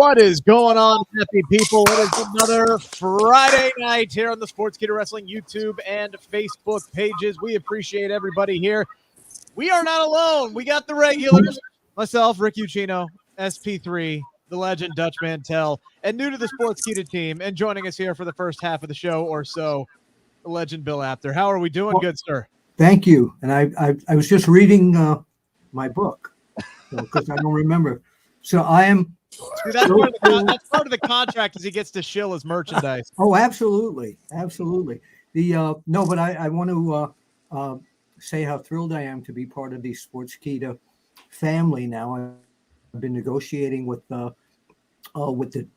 What is going on, happy people? It is another Friday night here on the Sportskeeda Wrestling YouTube and Facebook pages. We appreciate everybody here. We are not alone. We got the regulars, myself, Rick Ucchino, SPIII, the legend Dutch Mantell, and new to the Sportskeeda team, and joining us here for the first half of the show or so, the legend Bill Apter. How are we doing, good sir? Thank you. And I was just reading my book because I don't remember. So I am. See, that's part of the contract is he gets to shill his merchandise. Oh, absolutely. Absolutely. No, but I want to say how thrilled I am to be part of the Sportskeeda family now. I've been negotiating with the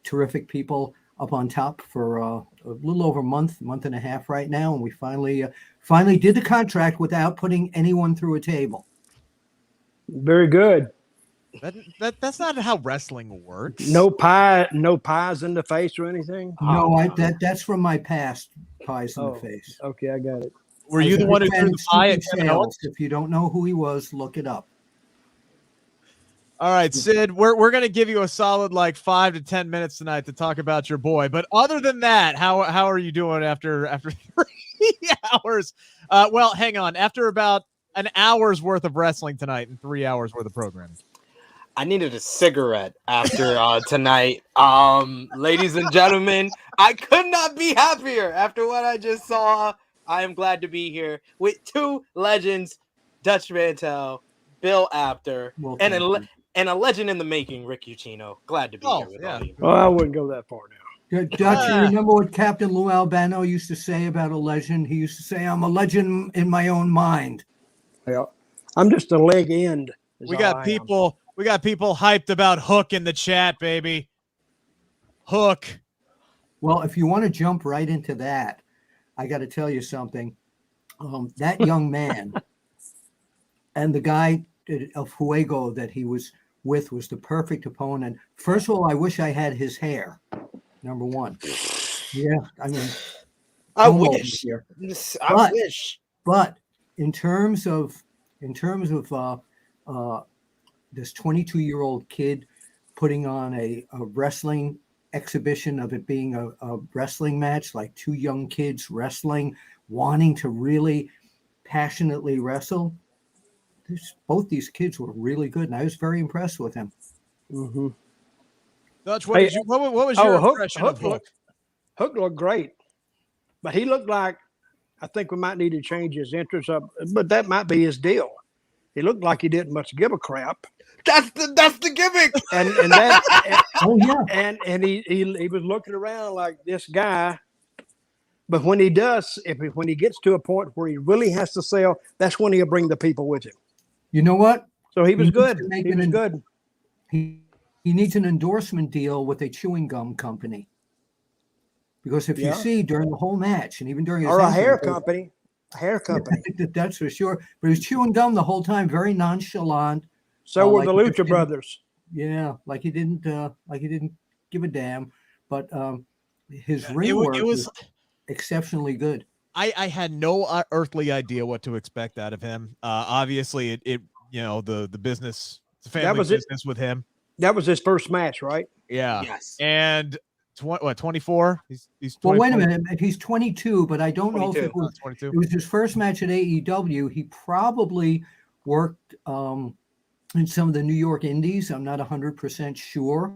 terrific people up on top for a little over a month and a half right now, and we finally did the contract without putting anyone through a table. Very good. That's not how wrestling works. No pies in the face or anything. No, that's from my past. Pies in the face. Okay, I got it. Were you the one who threw the pie at Kevin Owens? If you don't know who he was, look it up. All right, Sid, we're going to give you a solid 5 to 10 minutes tonight to talk about your boy. But other than that, how are you doing after 3 hours? Well, hang on. After about an hour's worth of wrestling tonight and 3 hours worth of programming. I needed a cigarette after tonight. Ladies and gentlemen, I could not be happier after what I just saw. I am glad to be here with two legends, Dutch Mantell, Bill Apter, and a legend in the making, Rick Ucchino. Glad to be here with all you. Well, I wouldn't go that far now. Dutch, you remember what Captain Lou Albano used to say about a legend? He used to say, "I'm a legend in my own mind." Yeah, I'm just a leg end. We got people hyped about Hook in the chat, baby. Hook. Well, if you want to jump right into that, I got to tell you something. That young man and the guy of Fuego that he was with was the perfect opponent. First of all, I wish I had his hair. Number one. Yeah, I mean, I wish. I wish. But in terms of this 22-year-old kid putting on a wrestling exhibition of it being a wrestling match, like two young kids wrestling, wanting to really passionately wrestle. Both these kids were really good, and I was very impressed with him. Mm-hmm. Dutch, what was your impression of Hook? Hook looked great, but he looked like, I think we might need to change his entrance up, but that might be his deal. He looked like he didn't much give a crap. That's the gimmick. And he was looking around like this guy. But when he does, when he gets to a point where he really has to sell, that's when he'll bring the people with him. You know what? So he was good. He was good. He needs an endorsement deal with a chewing gum company. Because if you see during the whole match and even during his a hair company. That's for sure. But he was chewing gum the whole time, very nonchalant. So were the Lucha Brothers. Yeah, like he didn't give a damn. But his ring work was exceptionally good. I had no earthly idea what to expect out of him. Obviously, it the business, the family business with him. That was his first match, right? Yeah. Yes. And 24? He's 24. Well, wait a minute. He's 22, but I don't 22. know if it was 22. It was his first match at AEW. He probably worked in some of the New York indies. I'm not 100% sure,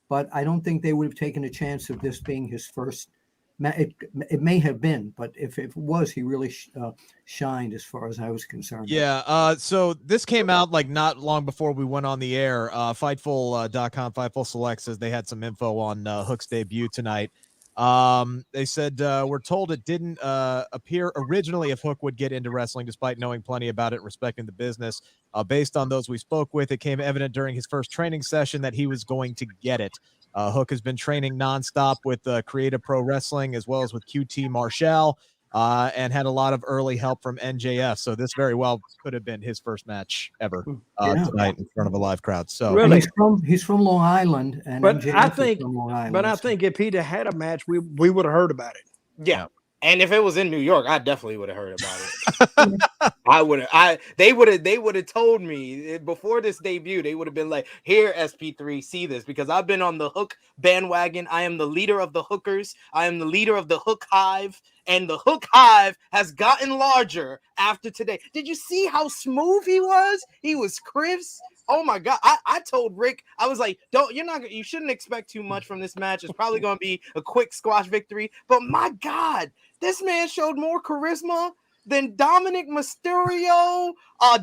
but I don't think they would have taken a chance of this being his first match. It may have been, but if it was, he really shined as far as I was concerned. Yeah. So this came out not long before we went on the air. Fightful.com, Fightful Select says they had some info on Hook's debut tonight. They said, we're told it didn't appear originally if Hook would get into wrestling, despite knowing plenty about it, respecting the business. Based on those we spoke with, it came evident during his first training session that he was going to get it. Hook has been training nonstop with Creative Pro Wrestling as well as with QT Marshall, and had a lot of early help from NJF. So this very well could have been his first match ever tonight in front of a live crowd. So really, he's from Long Island, and but NJF I think, is from Long Island. but I think if he'd have had a match, we would have heard about it. Yeah. And if it was in New York, I definitely would have heard about it. They would have told me before this debut. They would have been like, "Here, SP3, see this," because I've been on the Hook bandwagon. I am the leader of the Hookers. I am the leader of the Hook Hive, and the Hook Hive has gotten larger after today. Did you see how smooth he was? He was crisp. Oh my God. I told Rick, I was like, you shouldn't expect too much from this match. It's probably going to be a quick squash victory. But my God, this man showed more charisma than Dominic Mysterio,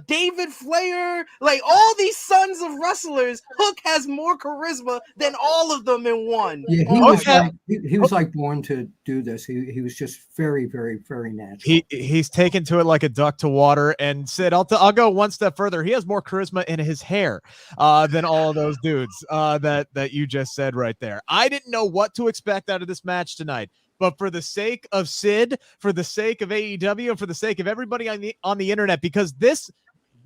David Flair, like all these sons of wrestlers. Hook has more charisma than all of them in one. Yeah, he was like born to do this. He was just very, very, very natural. He's taken to it like a duck to water. And Sid, I'll go one step further. He has more charisma in his hair than all of those dudes that you just said right there. I didn't know what to expect out of this match tonight. But for the sake of Sid, for the sake of AEW, and for the sake of everybody on the internet, because this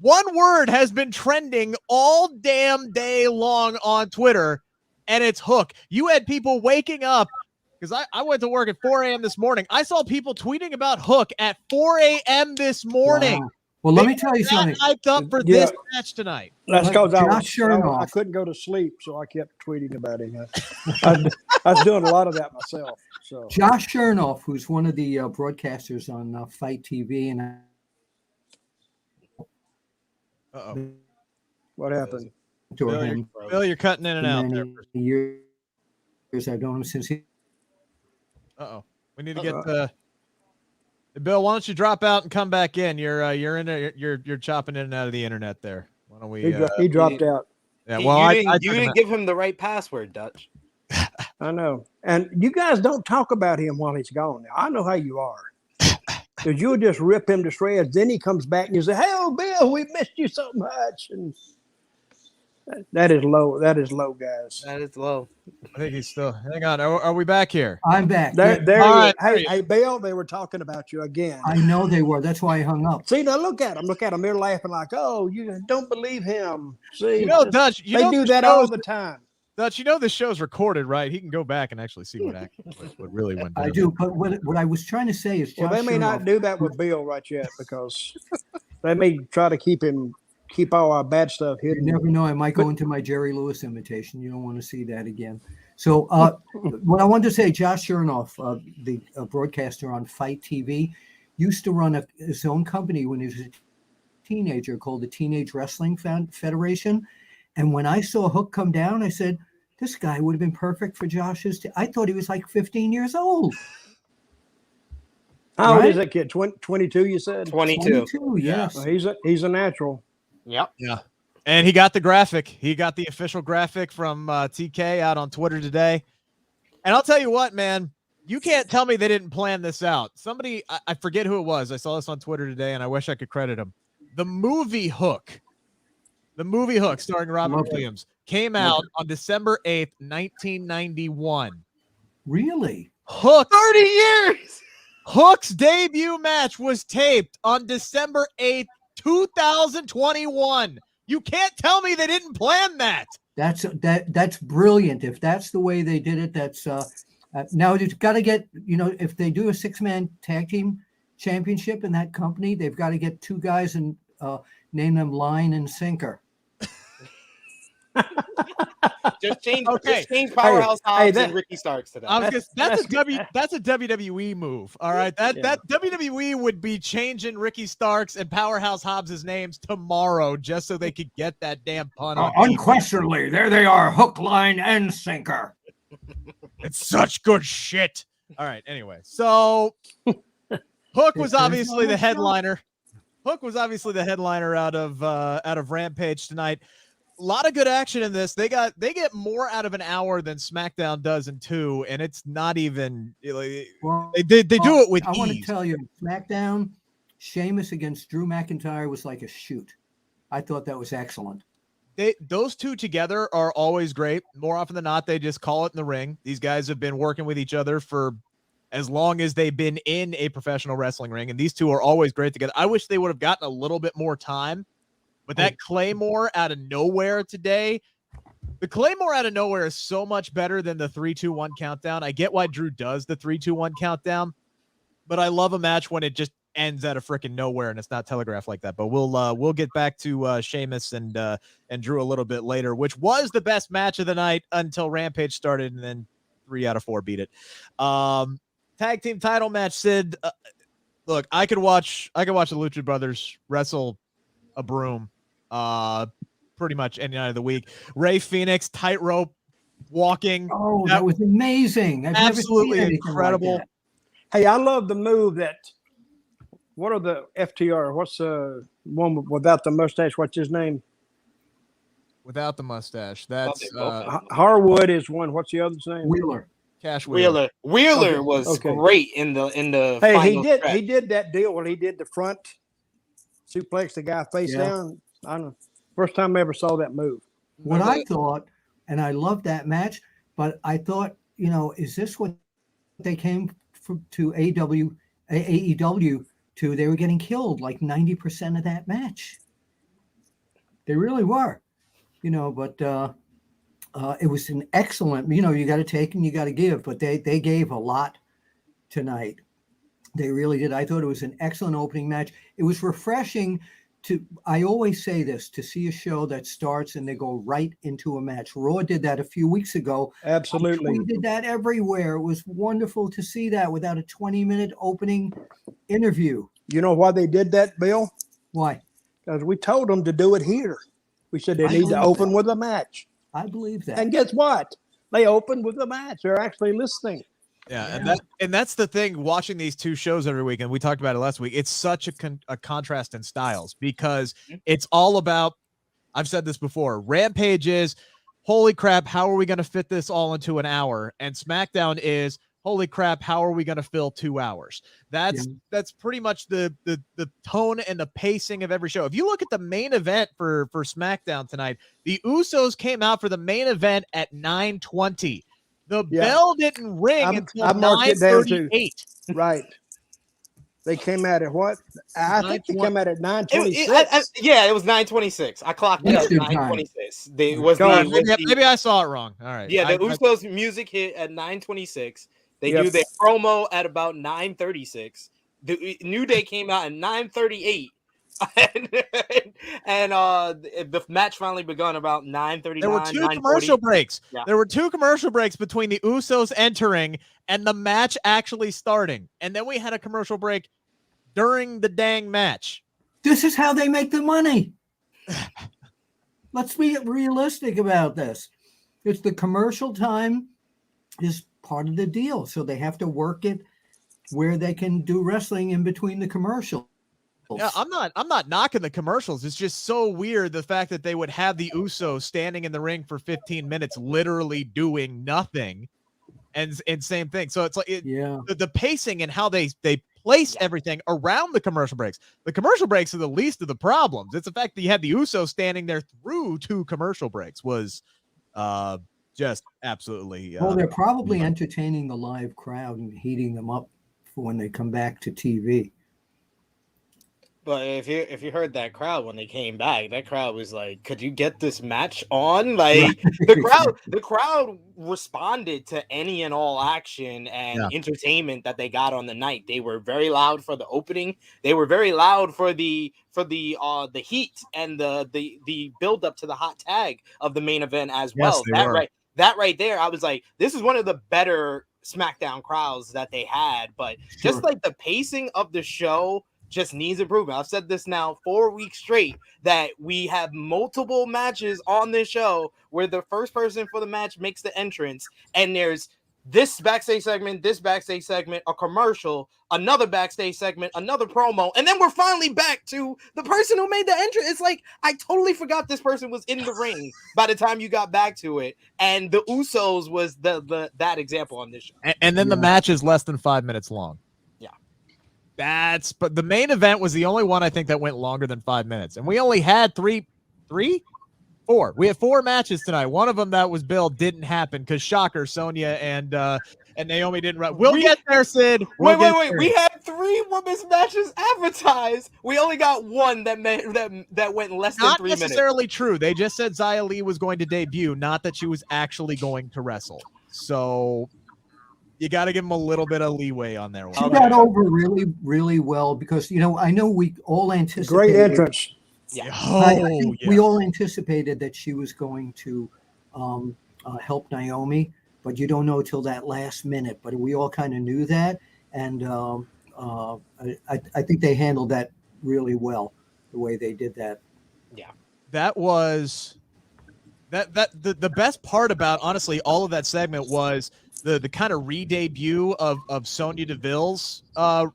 one word has been trending all damn day long on Twitter, and it's Hook. You had people waking up, because I went to work at 4 a.m. this morning. I saw people tweeting about Hook at 4 a.m. this morning. Wow. Well, let me tell you something. Hyped up for this match tonight. That's because I I couldn't go to sleep, so I kept tweeting about him. I was doing a lot of that myself. So Josh Chernoff, who's one of the broadcasters on Fight TV, and what happened? Bill, you're cutting in and out there. Years I've known him since he. We need to get Bill, why don't you drop out and come back in? You're chopping in and out of the internet there. Why don't we? He dropped out. Yeah, well, you didn't give him the right password, Dutch. I know, and you guys don't talk about him while he's gone. Now, I know how you are. Because you'll just rip him to shreds. Then he comes back and you say, "Hey, oh, Bill, we missed you so much." And that is low. That is low, guys. That is low. I think he's still. Hang on. Are we back here? I'm back. There Right. Hey, Bill, they were talking about you again. I know they were. That's why I hung up. See, now look at them. Look at them. They're laughing like, "Oh, you don't believe him." See, Dutch, they do that all the time. Dutch, the show's recorded, right? He can go back and actually see what really went down. I do, but what I was trying to say is, Well, they may not do that with Bill right yet because they may try to keep all our bad stuff hidden. You never know. I might go into my Jerry Lewis imitation. You don't want to see that again. So what I wanted to say, Josh Chernoff, the broadcaster on Fight TV, used to run his own company when he was a teenager called the Teenage Wrestling Federation. And when I saw Hook come down, I said, this guy would have been perfect for Josh's. I thought he was like 15 years old. How old is that kid? 22, you said? 22. 22, yes. Well, he's a natural. Yep. Yeah. And he got the graphic. He got the official graphic from TK out on Twitter today. And I'll tell you what, man, you can't tell me they didn't plan this out. Somebody, I forget who it was. I saw this on Twitter today, and I wish I could credit him. The movie Hook starring Robin Williams came out on December 8th, 1991. Really? Hook. 30 years. Hook's debut match was taped on December 8th, 2021. You can't tell me they didn't plan that. That's brilliant. If that's the way they did it, that's now you've got to get, if they do a 6-man tag team championship in that company, they've got to get 2 guys and name them Line and Sinker. Just change Powerhouse Hobbs and Ricky Starks to that. That's a WWE move. All right. That WWE would be changing Ricky Starks and Powerhouse Hobbs' names tomorrow just so they could get that damn pun on. Unquestionably, there they are, Hook, Line, and Sinker. It's such good shit. All right. Anyway, so Hook was obviously the headliner. Hook was obviously the headliner out of Rampage tonight. A lot of good action in this. They get more out of an hour than SmackDown does in 2, and it's not even. They do it with ease. I want to tell you, SmackDown, Sheamus against Drew McIntyre was like a shoot. I thought that was excellent. Those two together are always great. More often than not, they just call it in the ring. These guys have been working with each other for as long as they've been in a professional wrestling ring, and these two are always great together. I wish they would have gotten a little bit more time. But that Claymore out of nowhere today, the Claymore out of nowhere is so much better than the 3-2-1 countdown. I get why Drew does the 3-2-1 countdown, but I love a match when it just ends out of freaking nowhere and it's not telegraphed like that. But we'll get back to Sheamus and Drew a little bit later, which was the best match of the night until Rampage started, and then 3 out of 4 beat it. Tag team title match, Sid. Look, I could watch the Lucha Brothers wrestle a broom pretty much any night of the week. Ray Phoenix, tightrope walking. Oh, that was amazing. I've absolutely never seen incredible. like that. Hey, I love the move that. What are the FTR? What's the one without the mustache? What's his name? Without the mustache. That's Harwood is one. What's the other's name? Wheeler. Cash Wheeler. Wheeler was great in the Hey, final he stretch. did that deal when he did the front suplex the guy face down. I don't know. First time I ever saw that move. What I thought, and I loved that match, but I thought, is this what they came to AEW to? They were getting killed like 90% of that match. They really were, but it was an excellent, you got to take and you got to give, but they gave a lot tonight. They really did. I thought it was an excellent opening match. It was refreshing I always say this, to see a show that starts and they go right into a match. Raw did that a few weeks ago. Absolutely. We did that everywhere. It was wonderful to see that without a 20-minute opening interview. You know why they did that, Bill? Why? Because we told them to do it here. We said they need to open with a match. I believe that. And guess what? They opened with a match. They're actually listening. Yeah, and that's the thing. Watching these two shows every week, and we talked about it last week. It's such a contrast in styles because it's all about. I've said this before. Rampage is, holy crap, how are we going to fit this all into an hour? And SmackDown is, holy crap, how are we going to fill 2 hours? That's pretty much the tone and the pacing of every show. If you look at the main event for SmackDown tonight, the Usos came out for the main event at 9:20. The bell didn't ring until 9:38. Right. They came out at what? I think they came out at 9:26. It was 9:26. I clocked it at 9:26. Maybe I saw it wrong. All right. Yeah, the Usos music hit at 9:26. They do their promo at about 9:36. The New Day came out at 9:38. and the match finally begun about 9:39. There were 2 commercial breaks. Yeah. There were 2 commercial breaks between the Usos entering and the match actually starting. And then we had a commercial break during the dang match. This is how they make the money. Let's be realistic about this. It's the commercial time is part of the deal. So they have to work it where they can do wrestling in between the commercials. Yeah, I'm not knocking the commercials. It's just so weird the fact that they would have the Usos standing in the ring for 15 minutes, literally doing nothing, and same thing. So it's like the pacing and how they place everything around the commercial breaks. The commercial breaks are the least of the problems. It's the fact that you had the Usos standing there through 2 commercial breaks was just absolutely. Well, they're probably entertaining the live crowd and heating them up for when they come back to TV. But if you heard that crowd when they came back, that crowd was like, "Could you get this match on?" Like the crowd responded to any and all action and entertainment that they got on the night. They were very loud for the opening. They were very loud for the heat and the build up to the hot tag of the main event as well. That right there, I was like, this is one of the better SmackDown crowds that they had. But just like the pacing of the show just needs improvement. I've said this now 4 weeks straight that we have multiple matches on this show where the first person for the match makes the entrance, and there's this backstage segment, a commercial, another backstage segment, another promo, and then we're finally back to the person who made the entrance. It's like I totally forgot this person was in the ring by the time you got back to it, and the Usos was that example on this show. And then the match is less than 5 minutes long. But the main event was the only one I think that went longer than 5 minutes. And we only had four. We had 4 matches tonight. One of them that was billed didn't happen because shocker, Sonya and Naomi didn't run. We'll get there, Sid. Wait. We had 3 women's matches advertised. We only got one that went less than 3 minutes. Not necessarily true. They just said Xia Li was going to debut, not that she was actually going to wrestle. So You got to give him a little bit of leeway on there. She got over really, really well because I know we all anticipated Great entrance. Yeah. I think we all anticipated that she was going to help Naomi, but you don't know till that last minute. But we all kind of knew that, and I think they handled that really well, the way they did that. Yeah, that was the best part about honestly all of that segment was the kind of re-debut of Sonya Deville's the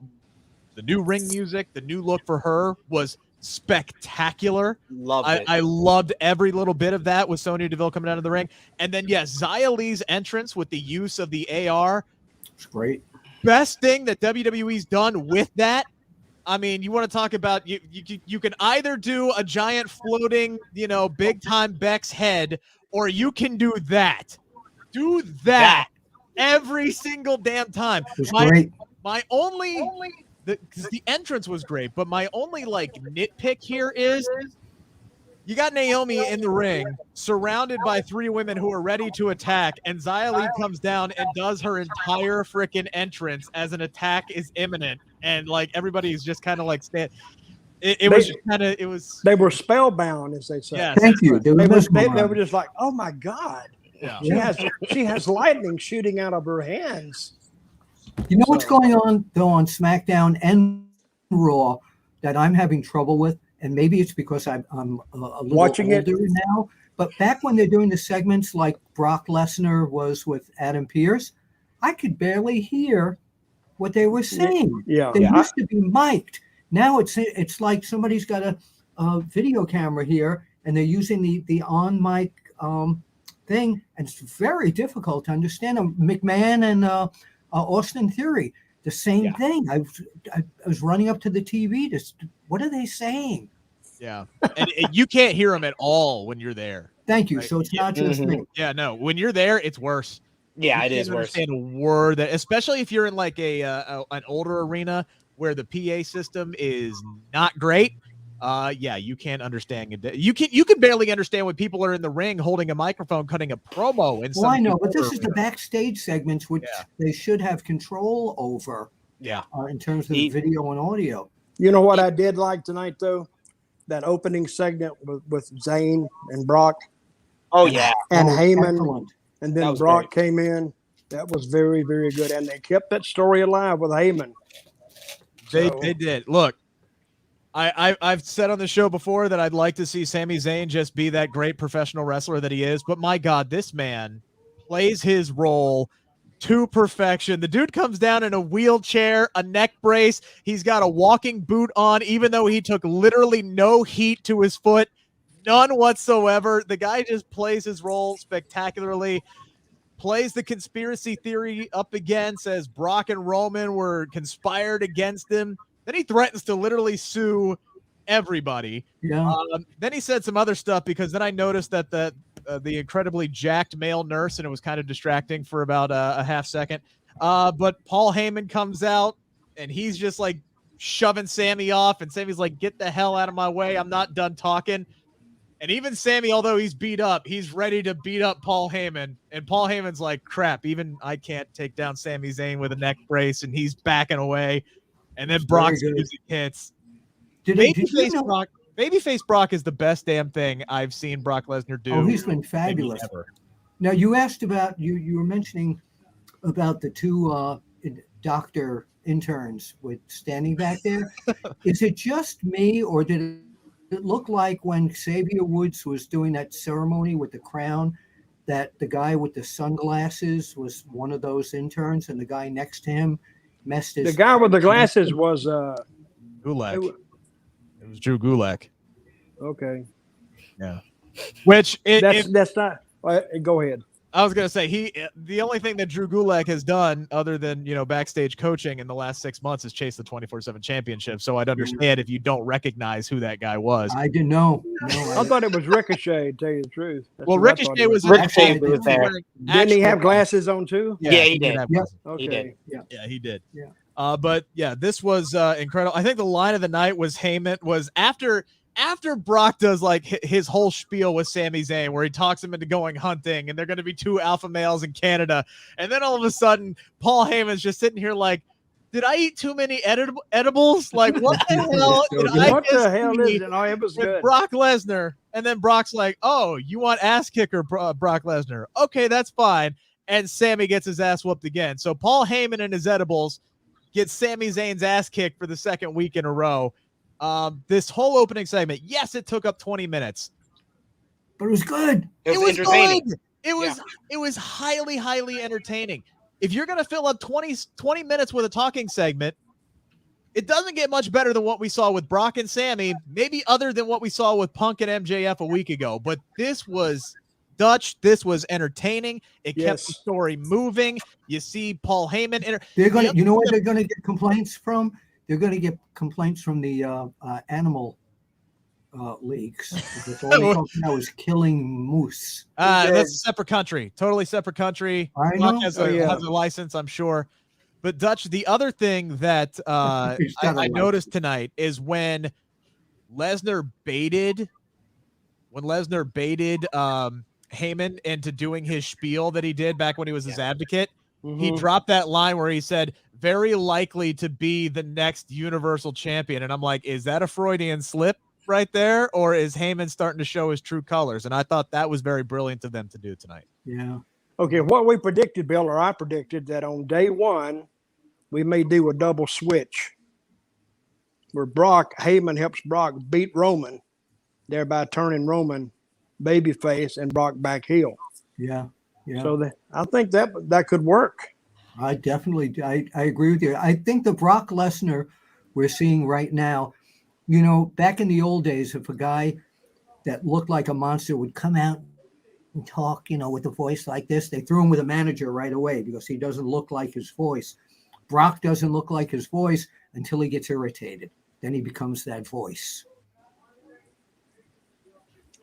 new ring music, the new look for her was spectacular. Loved it. I loved every little bit of that with Sonya Deville coming out of the ring. And then, Xia Li's entrance with the use of the AR. It's great. Best thing that WWE's done with that. I mean, you want to talk about you can either do a giant floating, big time Beck's head, or you can do that. Do that every single damn time. It was great. My only because the entrance was great, but my only nitpick here is you got Naomi in the ring surrounded by 3 women who are ready to attack, and Xia Li comes down and does her entire freaking entrance as an attack is imminent, and everybody's just kind of it was They were spellbound, as they say. Yes, Thank you. They were just like, oh my God. Yeah. She has lightning shooting out of her hands. You know what's going on though on SmackDown and Raw that I'm having trouble with, and maybe it's because I'm a little Watching older now. But back when they're doing the segments like Brock Lesnar was with Adam Pearce, I could barely hear what they were saying. Yeah, They used to be mic'd. Now it's like somebody's got a video camera here, and they're using the on mic thing, and it's very difficult to understand. McMahon and Austin Theory, the same thing. I was running up to the TV what are they saying? Yeah, and you can't hear them at all when you're there. Thank you. Right. So it's not just me. Yeah, no, when you're there, it's worse. Yeah, You it is can't worse. understand a word that, especially if you're in an older arena where the PA system is not great. You can't understand it. You can barely understand when people are in the ring holding a microphone, cutting a promo. Well, I know, but this is the backstage segments, which they should have control over. Yeah. In terms of the video and audio. You know what I did like tonight, though? That opening segment with Zayn and Brock. Oh, yeah. And Heyman. Excellent. And then Brock came in. That was very, very good. And they kept that story alive with Heyman. They did. Look, I've said on the show before that I'd like to see Sami Zayn just be that great professional wrestler that he is. But my God, this man plays his role to perfection. The dude comes down in a wheelchair, a neck brace. He's got a walking boot on, even though he took literally no heat to his foot, none whatsoever. The guy just plays his role spectacularly. Plays the conspiracy theory up again, says Brock and Roman were conspired against him. Then he threatens to literally sue everybody. Yeah. Then he said some other stuff because then I noticed that the incredibly jacked male nurse, and it was kind of distracting for about a half second. But Paul Heyman comes out, and he's just shoving Sammy off, and Sammy's like, get the hell out of my way. I'm not done talking. And even Sammy, although he's beat up, he's ready to beat up Paul Heyman. And Paul Heyman's like, crap, even I can't take down Sami Zayn with a neck brace, and he's backing away. And then Brock's music hits. Babyface Brock is the best damn thing I've seen Brock Lesnar do. Oh, he's been fabulous. Now, you asked about, you were mentioning about the 2 doctor interns with standing back there. Is it just me, or did it look like when Xavier Woods was doing that ceremony with the crown, that the guy with the sunglasses was one of those interns, and the guy next to him messed his... The guy with the glasses was... Gulak. It was Drew Gulak. Okay. Yeah. Which... That's not... Go ahead. I was going to say, the only thing that Drew Gulak has done other than, backstage coaching in the last 6 months is chase the 24/7 championship. So I'd understand if you don't recognize who that guy was. I didn't know. I thought it was Ricochet, to tell you the truth. Well, Ricochet was there. Didn't he have glasses on too? Yeah, he did. Okay. He did. Yeah, he did. Yeah. But yeah, this was incredible. I think the line of the night was Heyman was after after Brock does like his whole spiel with Sami Zayn, where he talks him into going hunting, and they're going to be 2 alpha males in Canada, and then all of a sudden Paul Heyman's just sitting here like, did I eat too many edibles? Like, what the hell did I What just the hell is eat it? Oh, it was with good. Brock Lesnar? And then Brock's like, oh, you want ass kicker Brock Lesnar? Okay, that's fine. And Sami gets his ass whooped again. So Paul Heyman and his edibles gets Sami Zayn's ass kicked for the second week in a row. This whole opening segment, yes, it took up 20 minutes, but it was good. It was entertaining. good. It was highly, highly entertaining. If you're going to fill up 20 minutes with a talking segment, it doesn't get much better than what we saw with Brock and Sami, maybe other than what we saw with Punk and MJF a week ago. But this was Dutch. This was entertaining. It kept the story moving. You see Paul Heyman. They're going to, you know what they're going to get complaints from? They're going to get complaints from the animal leagues. Because all they talk about is killing moose. That's a separate country. Totally separate country. I Brock know. has a license, I'm sure. But Dutch, the other thing that I noticed tonight is when Lesnar baited Heyman into doing his spiel that he did back when he was his advocate. He dropped that line where he said, very likely to be the next Universal Champion. And I'm like, is that a Freudian slip right there? Or is Heyman starting to show his true colors? And I thought that was very brilliant of them to do tonight. Yeah. Okay, what we predicted, Bill, or I predicted that on day one, we may do a double switch where Heyman helps Brock beat Roman, thereby turning Roman babyface and Brock back heel. Yeah. Yeah. So I think that could work. I agree with you. I think the Brock Lesnar we're seeing right now, you know, back in the old days, if a guy that looked like a monster would come out and talk, you know, with a voice like this, they threw him with a manager right away because he doesn't look like his voice. Brock doesn't look like his voice until he gets irritated. Then he becomes that voice.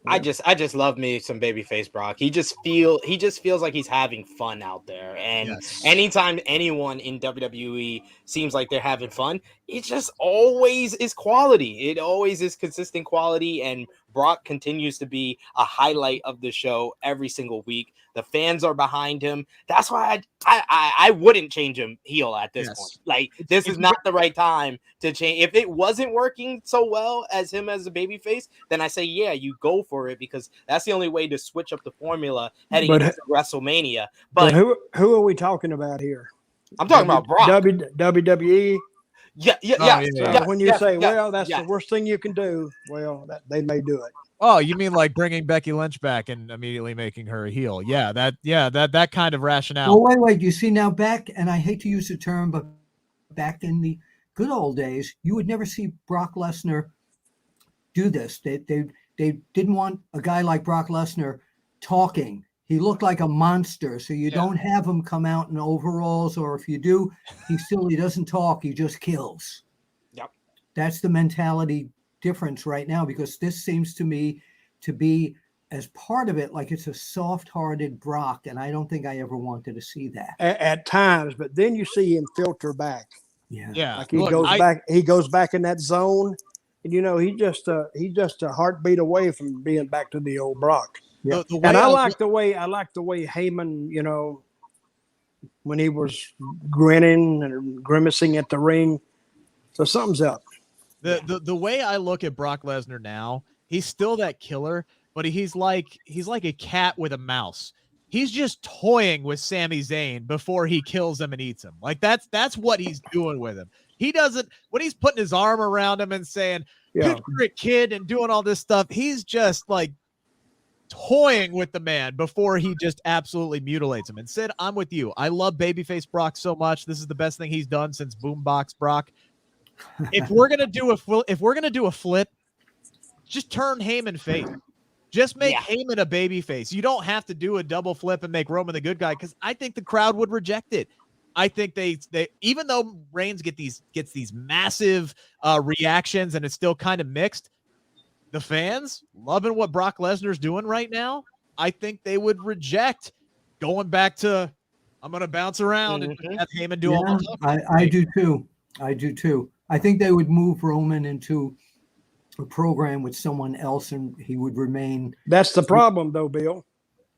I just love me some babyface Brock. He just feels like he's having fun out there. And anytime anyone in WWE seems like they're having fun, it just always is quality. It always is consistent quality, and Brock continues to be a highlight of the show every single week. The fans are behind him. That's why I wouldn't change him heel at this point. Like, this is not the right time to change. If it wasn't working so well as him as a babyface, then I say, yeah, you go for it, because that's the only way to switch up the formula heading into WrestleMania. But who are we talking about here? I'm talking about Brock. WWE. Yeah. When you say, well, that's the worst thing you can do, well, they may do it. Oh, you mean like bringing Becky Lynch back and immediately making her a heel? That kind of rationale. Well, wait. You see now back, and I hate to use the term, but back in the good old days, you would never see Brock Lesnar do this. They didn't want a guy like Brock Lesnar talking. He looked like a monster, so you don't have him come out in overalls, or if you do, he doesn't talk. He just kills. Yep. That's the mentality difference right now, because this seems to me to be, as part of it, like it's a soft-hearted Brock, and I don't think I ever wanted to see that at times. But then you see him filter back. Yeah. Like he goes back in that zone, and you know he's just a heartbeat away from being back to the old Brock. Yeah. And I like the way Heyman, you know, when he was grinning and grimacing at the ring. So something's up. The way I look at Brock Lesnar now, he's still that killer, but he's like a cat with a mouse. He's just toying with Sami Zayn before he kills him and eats him. Like that's what he's doing with him. He doesn't, when he's putting his arm around him and saying, "Picture it, kid," and doing all this stuff, he's just like toying with the man before he just absolutely mutilates him. And Sid, I'm with you. I love babyface Brock so much. This is the best thing he's done since Boombox Brock. If we're gonna do a flip, just turn Heyman face. Just make Heyman a babyface. You don't have to do a double flip and make Roman the good guy, because I think the crowd would reject it. I think they even though Reigns gets these massive reactions and it's still kind of mixed, the fans loving what Brock Lesnar's doing right now. I think they would reject going back to, I'm gonna bounce around and have Heyman do all the talking. I do too. I think they would move Roman into a program with someone else, and he would remain. That's the problem, though, Bill.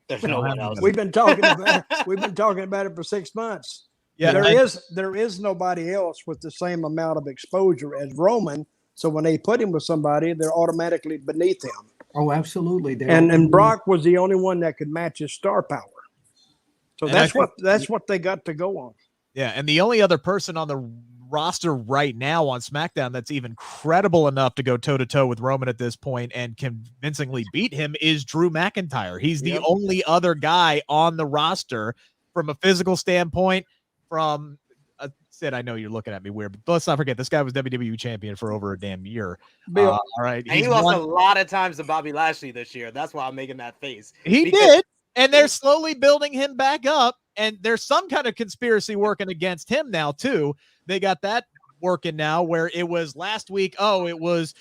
There's no one else. We've been talking about it. We've been talking about it for 6 months. Yeah, there is nobody else with the same amount of exposure as Roman. So when they put him with somebody, they're automatically beneath him. Oh, absolutely. And Brock was the only one that could match his star power. So that's what they got to go on. Yeah, and the only other person on the roster right now on SmackDown that's even credible enough to go toe-to-toe with Roman at this point and convincingly beat him is Drew McIntyre. He's the only other guy on the roster from a physical standpoint. From Sid, I know you're looking at me weird, but let's not forget this guy was WWE champion for over a damn year. Bill, all right, and he lost a lot of times to Bobby Lashley this year. That's why I'm making that face. He did, and they're slowly building him back up. And there's some kind of conspiracy working against him now too. They got that working now, where it was last week. Oh, it was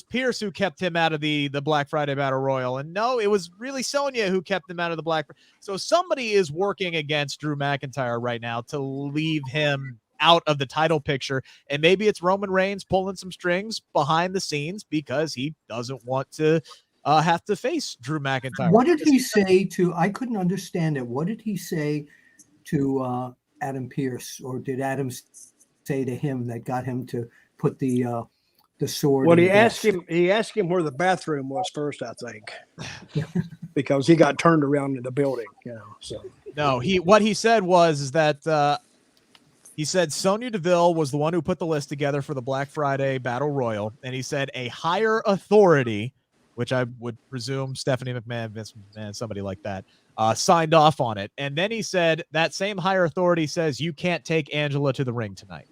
Pierce who kept him out of the Black Friday Battle Royal, and no, it was really Sonya who kept him out of the Black. So somebody is working against Drew McIntyre right now to leave him out of the title picture, and maybe it's Roman Reigns pulling some strings behind the scenes because he doesn't want to have to face Drew McIntyre. What did he say to? I couldn't understand it. What did he say to Adam Pearce, or did Adam say to him that got him to put the sword? Well, he asked him where the bathroom was first, I think, because he got turned around in the building. So no, what he said was that he said Sonya Deville was the one who put the list together for the Black Friday Battle Royal, and he said a higher authority, which I would presume Stephanie McMahon, Vince McMahon, somebody like that, signed off on it. And then he said that same higher authority says you can't take Angela to the ring tonight.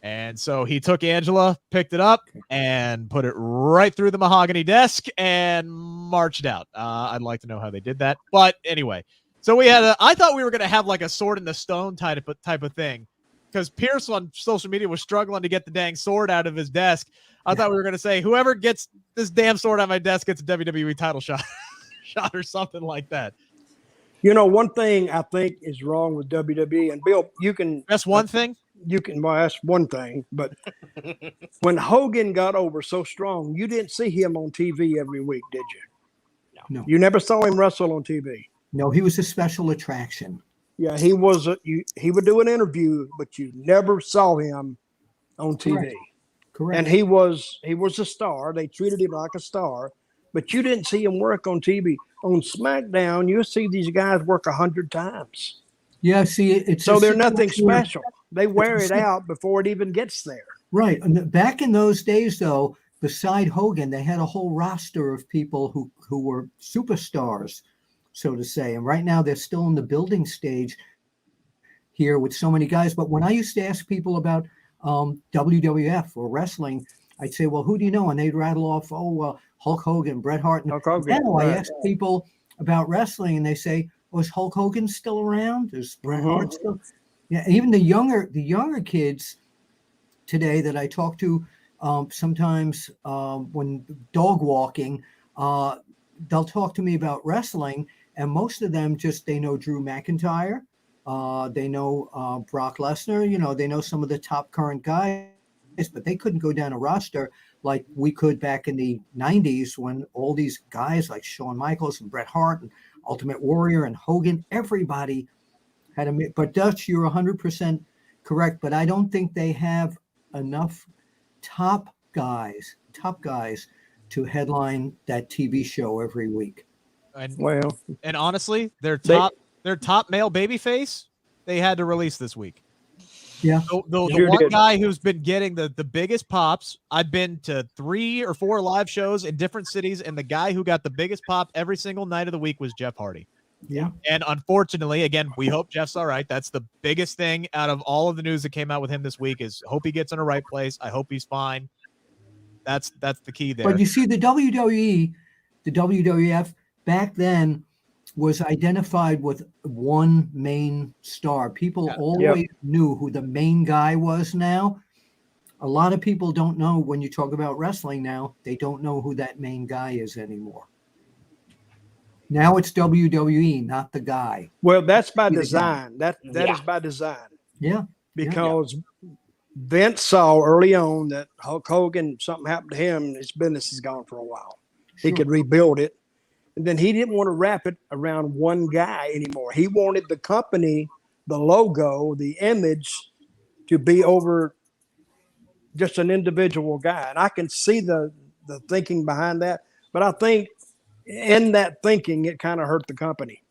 And so he took Angela, picked it up, and put it right through the mahogany desk and marched out. I'd like to know how they did that. But anyway, so I thought we were going to have like a sword in the stone type of thing, because Pierce on social media was struggling to get the dang sword out of his desk. I thought we were going to say, whoever gets this damn sword on my desk gets a WWE title shot or something like that. One thing I think is wrong with WWE, and Bill, you can. That's one thing? Well, that's one thing. But when Hogan got over so strong, you didn't see him on TV every week, did you? No. You never saw him wrestle on TV. No, he was a special attraction. Yeah, he was. He would do an interview, but you never saw him on TV. Correct. And he was a star. They treated him like a star, but you didn't see him work on TV. On SmackDown, you'll see these guys work 100 times. Yeah, see, it's so they're nothing special. They wear it out before it even gets there. Right. And back in those days, though, beside Hogan, they had a whole roster of people who were superstars, so to say. And right now, they're still in the building stage here with so many guys. But when I used to ask people about WWF or wrestling, I'd say, well, who do you know? And they'd rattle off, Hulk Hogan, Bret Hart. And now I ask people about wrestling, and they say, is Hulk Hogan still around? Is Bret Hart still? Yeah, even the younger kids today that I talk to, sometimes when dog walking, they'll talk to me about wrestling, and most of them they know Drew McIntyre, they know Brock Lesnar, they know some of the top current guys, but they couldn't go down a roster like we could back in the 90s when all these guys like Shawn Michaels and Bret Hart and Ultimate Warrior and Hogan, everybody had a. But Dutch, you're 100% correct, but I don't think they have enough top guys to headline that TV show every week. And honestly, their top male babyface, they had to release this week. Yeah. The one guy who's been getting the biggest pops, I've been to 3 or 4 live shows in different cities, and the guy who got the biggest pop every single night of the week was Jeff Hardy. Yeah. And unfortunately, again, we hope Jeff's all right. That's the biggest thing out of all of the news that came out with him this week is hope he gets in the right place. I hope he's fine. That's the key there. But you see, the WWE, the WWF back then was identified with one main star. People always knew who the main guy was. Now, a lot of people don't know when you talk about wrestling now, they don't know who that main guy is anymore. Now it's WWE, not the guy. Well, that's by design. That is by design. Yeah. Because Vince saw early on that Hulk Hogan, something happened to him, his business is gone for a while. He could rebuild it. And then he didn't want to wrap it around one guy anymore. He wanted the company, the logo, the image to be over just an individual guy. And I can see the thinking behind that. But I think in that thinking, it kind of hurt the company.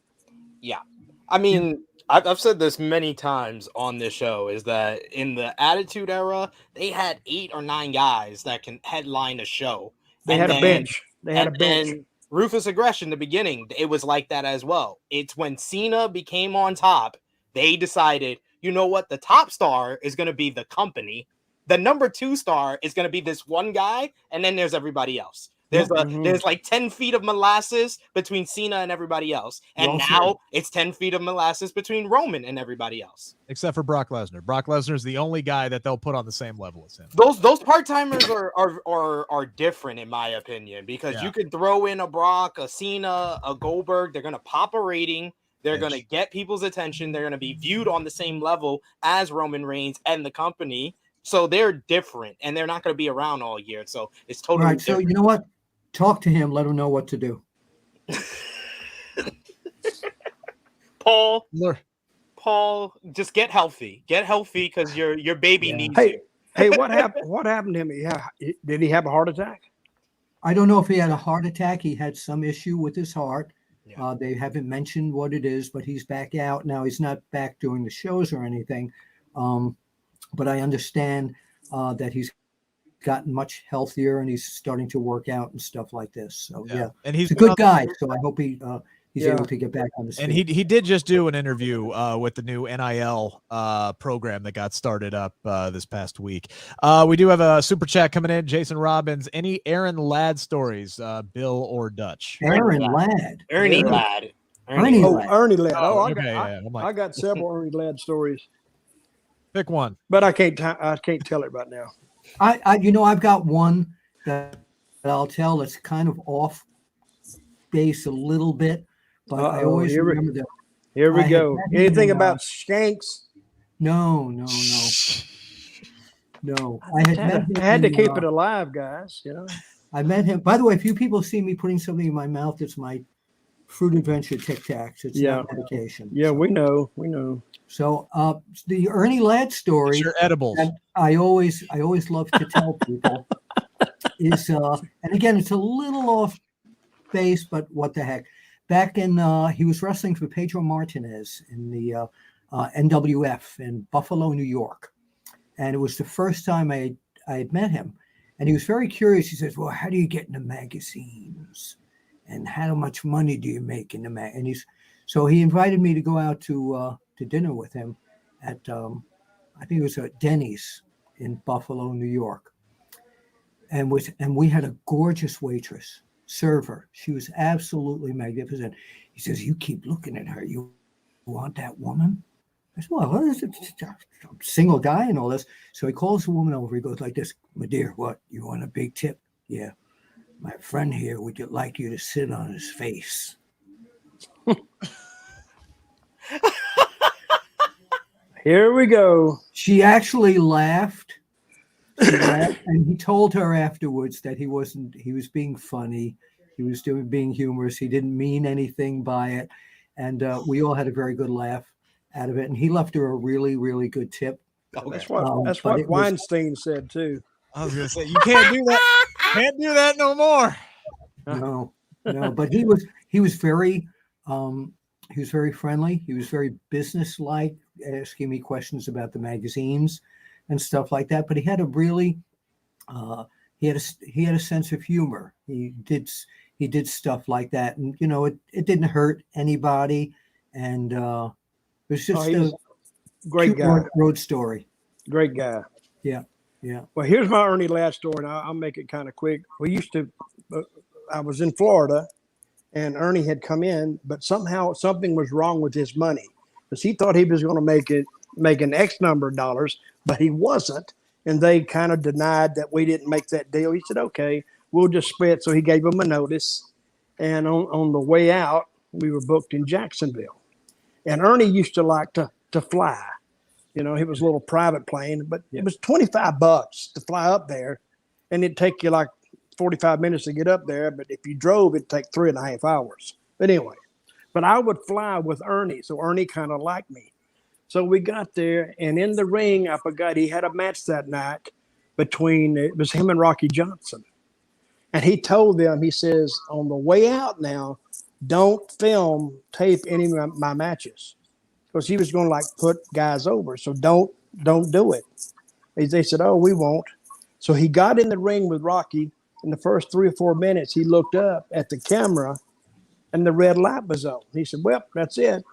Yeah. I mean, I've said this many times on this show, is that in the Attitude Era, they had 8 or 9 guys that can headline a show. They had a bench. They had a bench. And Ruthless Aggression, the beginning, it was like that as well. It's when Cena became on top, they decided, you know what? The top star is going to be the company. The number 2 star is going to be this one guy, and then there's everybody else. There's like 10 feet of molasses between Cena and everybody else. And now it's 10 feet of molasses between Roman and everybody else. Except for Brock Lesnar. Brock Lesnar is the only guy that they'll put on the same level as him. Those part-timers are different, in my opinion, because you could throw in a Brock, a Cena, a Goldberg. They're going to pop a rating. They're going to get people's attention. They're going to be viewed on the same level as Roman Reigns and the company. So they're different, and they're not going to be around all year. So it's totally right. different. So you know what? Talk to him. Let him know what to do. Paul, just get healthy. Get healthy because your baby needs you. Hey, what happened? What happened to him? Did he have a heart attack? I don't know if he had a heart attack. He had some issue with his heart. Yeah. They haven't mentioned what it is, but he's back out now. He's not back doing the shows or anything. But I understand that he's gotten much healthier and he's starting to work out and stuff like this. So and he's a good guy. So I hope he's able to get back on the stage. And he did just do an interview with the new NIL program that got started up this past week. We do have a super chat coming in. Jason Robbins, any Aaron Ladd stories, Bill or Dutch? Aaron Ladd. Ernie Ladd. Ernie Ladd. Ernie Ladd. I got several Ernie Ladd stories. Pick one. But I can't tell it right now. I've got one that I'll tell that's kind of off base a little bit, but I always remember that. Here we go. Anything about Shanks? No. I had to keep it alive, guys. You know. I met him. By the way, if you people see me putting something in my mouth, it's my Fruit Adventure Tic Tacs. It's not medication. Yeah, we know. So the Ernie Ladd story, your edibles. and I always love to tell people is, and again, it's a little off base, but what the heck. Back in, he was wrestling for Pedro Martinez in the NWF in Buffalo, New York. And it was the first time I had met him. And he was very curious. He says, well, how do you get in the magazines? And how much money do you make in the magazines? So he invited me to go out to dinner with him at, I think it was at Denny's in Buffalo, New York. And we had a gorgeous waitress, server. She was absolutely magnificent. He says, you keep looking at her. You want that woman? I said, well, what is it? I'm a single guy and all this. So he calls the woman over. He goes like this, my dear, what? You want a big tip? Yeah. My friend here would like you to sit on his face. Here we go. She actually laughed. And he told her afterwards that he was being funny. He was being humorous. He didn't mean anything by it. And we all had a very good laugh out of it. And he left her a really, really good tip. Oh, that's what Weinstein said too. I was going to say, you can't do that. Can't do that no more. No, but he was very friendly. He was very businesslike, asking me questions about the magazines and stuff like that. But he had a really, he had a sense of humor. He did stuff like that, and it didn't hurt anybody. And it was just a great guy. Road story. Great guy. Yeah. Well, here's my Ernie Ladd story, and I'll make it kind of quick. I was in Florida, and Ernie had come in, but somehow something was wrong with his money because he thought he was going to make an X number of dollars, but he wasn't. And they kind of denied that we didn't make that deal. He said, okay, we'll just split. So he gave them a notice. And on the way out, we were booked in Jacksonville. And Ernie used to like to fly. You know, it was a little private plane, but it was $25 to fly up there, and it'd take you like 45 minutes to get up there. But if you drove, it'd take 3.5 hours. But anyway, but I would fly with Ernie, so Ernie kind of liked me. So we got there, and in the ring, I forgot he had a match that night between, it was him and Rocky Johnson. And he told them, he says, on the way out now, don't tape any of my matches. Because he was going to like put guys over. So don't do it. They said, oh, we won't. So he got in the ring with Rocky. In the first 3 or 4 minutes, he looked up at the camera and the red light was on. He said, well, that's it.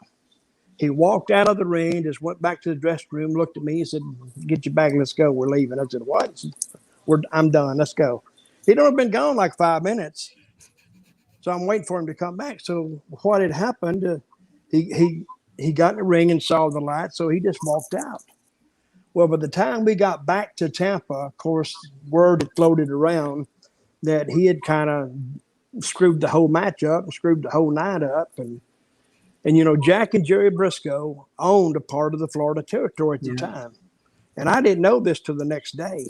He walked out of the ring, just went back to the dressing room, looked at me. He said, get your bag and let's go. We're leaving. I said, what? He said, I'm done. Let's go. He'd only been gone like 5 minutes. So I'm waiting for him to come back. So what had happened, he got in the ring and saw the light, so he just walked out. Well, by the time we got back to Tampa, of course, word had floated around that he had kind of screwed the whole match up and screwed the whole night up. And you know, Jack and Jerry Briscoe owned a part of the Florida territory at the time. And I didn't know this till the next day.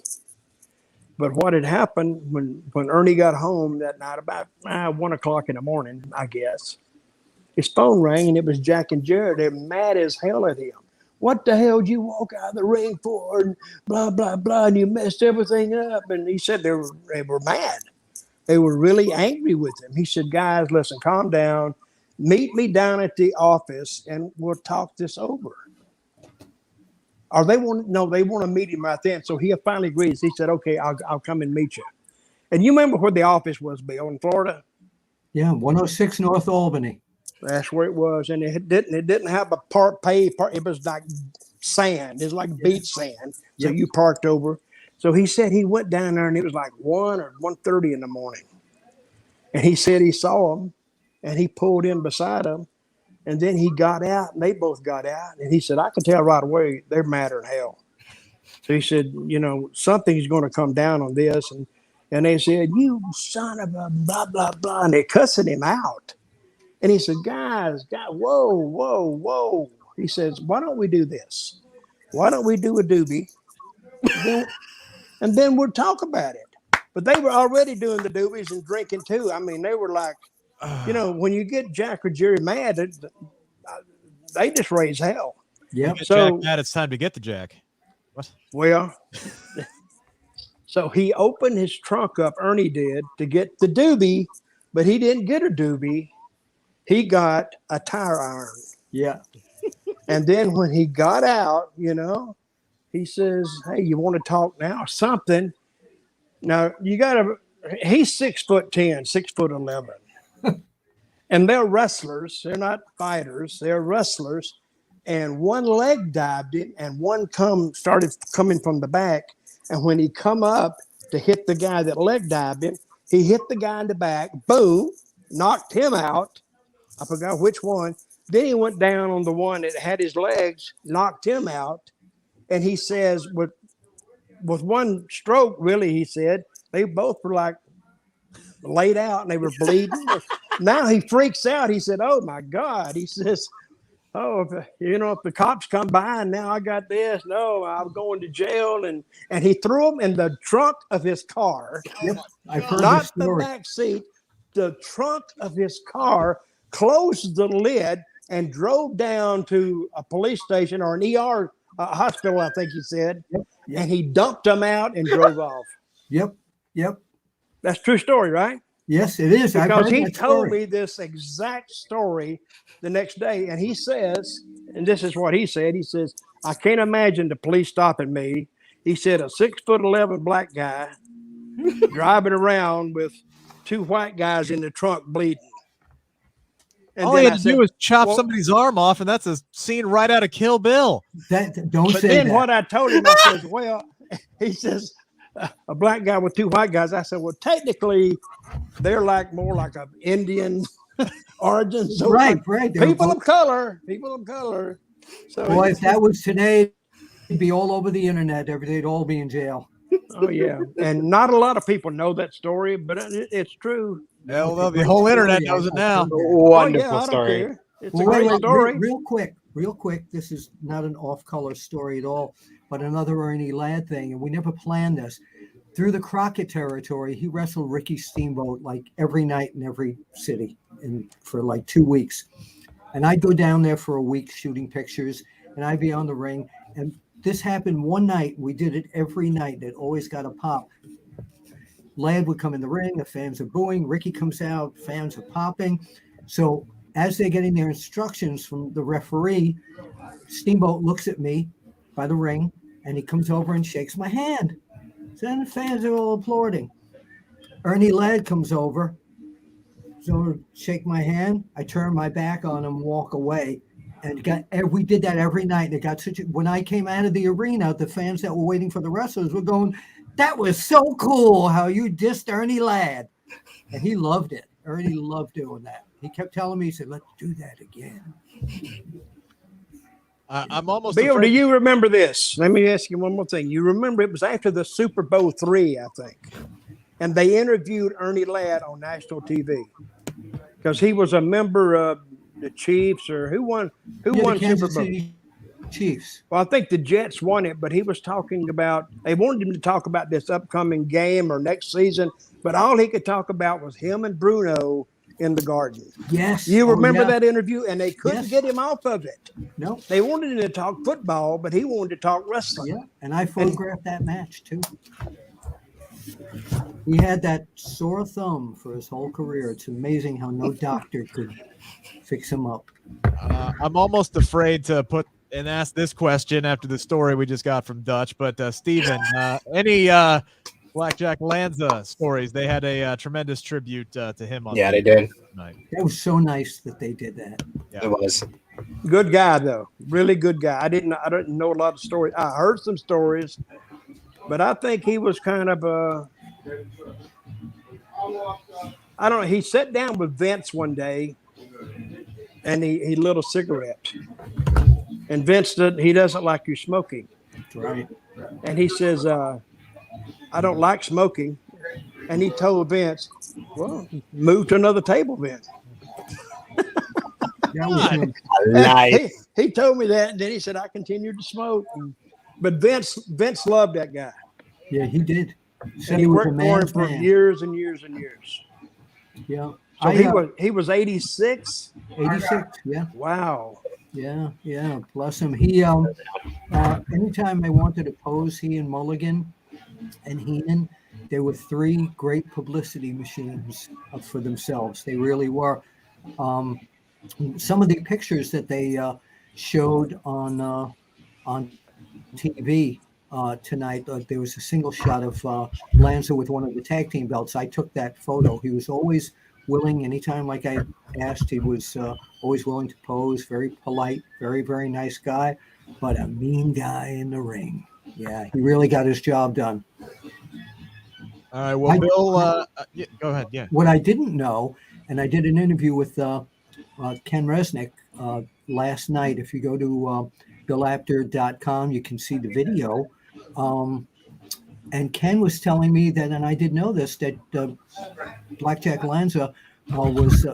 But what had happened when Ernie got home that night, about 1 o'clock in the morning, I guess, his phone rang, and it was Jack and Jared. They're mad as hell at him. What the hell did you walk out of the ring for? And blah, blah, blah. And you messed everything up. And he said they were mad. They were really angry with him. He said, guys, listen, calm down. Meet me down at the office, and we'll talk this over. Or they want to meet him right then. So he finally agrees. He said, okay, I'll come and meet you. And you remember where the office was, Bill, in Florida? Yeah, 106 North Albany. That's where it was, and it didn't have a paved part. It was like sand. It's like beach sand. So you parked over. So he said he went down there, and it was like 1 or 1:30 in the morning. And he said he saw him, and he pulled in beside him, and then he got out, and they both got out. And he said, I can tell right away they're madder than hell. So he said, you know, something's going to come down on this, and they said, you son of a blah blah blah, and they're cussing him out. And he said, guys, whoa. He says, why don't we do this? Why don't we do a doobie? And then we'll talk about it. But they were already doing the doobies and drinking too. I mean, they were like, you know, when you get Jack or Jerry mad, they just raise hell. Yeah. So Jack mad, it's time to get the Jack. What? Well, so he opened his trunk up, Ernie did, to get the doobie, but he didn't get a doobie. He got a tire iron. Yeah. And then when he got out, you know, he says, hey, you want to talk now? Something. Now, he's 6'10", 6'11". And they're wrestlers. They're not fighters. They're wrestlers. And one leg dived him, and one started coming from the back. And when he come up to hit the guy that leg dived him, he hit the guy in the back, boom, knocked him out. I forgot which one. Then he went down on the one that had his legs, knocked him out. And he says, with one stroke, really, he said, they both were like laid out and they were bleeding. Now he freaks out. He said, oh, my God. He says, oh, if the cops come by and now I got this, no, I'm going to jail. And he threw him in the trunk of his car. Yep, I've heard not this story. The back seat, the trunk of his car, closed the lid and drove down to a police station or an ER hospital, I think he said. Yep. And he dumped them out and drove off. Yep. That's a true story, right? Yes, it is. Because he told me this exact story the next day. And he says, and this is what he said. He says, I can't imagine the police stopping me. He said, a 6'11" black guy driving around with 2 white guys in the trunk bleeding. And all he had to do was chop somebody's arm off, and that's a scene right out of Kill Bill. But then what I told him, I says, well, he says, a black guy with 2 white guys. I said, well, technically, they're like more like an Indian origin. So right. People of color. So boy, if that was today, it'd be all over the internet. They'd all be in jail. Oh, yeah. And not a lot of people know that story, but it's true. Well, the whole internet knows it now. Wonderful story. It's a great story. Real quick, real quick, this is not an off-color story at all, but another Ernie Ladd thing, and we never planned this. Through the Crockett territory, he wrestled Ricky Steamboat like every night in every city for like 2 weeks. And I'd go down there for a week shooting pictures, and I'd be on the ring. And this happened one night. We did it every night. It always got a pop. Ladd would come in the ring. The fans are booing. Ricky comes out. Fans are popping. So as they're getting their instructions from the referee, Steamboat looks at me by the ring, and he comes over and shakes my hand. So then the fans are all applauding. Ernie Ladd comes over, so shake my hand. I turn my back on him, walk away, and we did that every night. It got when I came out of the arena, the fans that were waiting for the wrestlers were going, "That was so cool how you dissed Ernie Ladd," and he loved it. Ernie loved doing that. He kept telling me, he said, "Let's do that again." I'm almost Bill, afraid- do you remember this? Let me ask you one more thing. You remember it was after the Super Bowl III, I think, and they interviewed Ernie Ladd on national TV because he was a member of the Chiefs, or who won The Super Kansas Bowl? City Chiefs. Well, I think the Jets won it, but he was talking about, they wanted him to talk about this upcoming game or next season, but all he could talk about was him and Bruno in the Garden. Yes. You Oh, remember yeah. that interview? And they couldn't Yes. get him off of it. No. They wanted him to talk football, but he wanted to talk wrestling. Yeah, and I photographed that match too. He had that sore thumb for his whole career. It's amazing how no doctor could fix him up. I'm almost afraid to put and ask this question after the story we just got from Dutch. But Steven, any Blackjack Lanza stories? They had a tremendous tribute to him on. Yeah, they did. Tonight. That was so nice that they did that. Yeah. It was. Good guy, though. Really good guy. I didn't know a lot of stories. I heard some stories, but I think he was kind of I don't know. He sat down with Vince one day, and he lit a cigarette. And Vince he doesn't like you smoking. Right. And he says, I don't like smoking. And he told Vince, well, move to another table, Vince. That was him. Nice. He told me that, and then he said, I continued to smoke. But Vince loved that guy. Yeah, he did. Said And he was a worked for him man's for man. years and years and years. Yeah. So he was 86. 86. Yeah. Wow. Yeah. Bless him. He anytime I wanted to pose, he and Mulligan and Heenan, they were three great publicity machines for themselves. They really were. Some of the pictures that they showed on TV tonight, there was a single shot of Lanza with one of the tag team belts. I took that photo. He was always willing. Anytime, like I asked, he was always willing to pose. Very polite, very, very nice guy, but a mean guy in the ring. Yeah, he really got his job done. All right. Well, Bill, yeah, go ahead. Yeah. What I didn't know, and I did an interview with Ken Resnick last night. If you go to BillApter.com, you can see the video. And Ken was telling me that, and I didn't know this, that Blackjack Lanza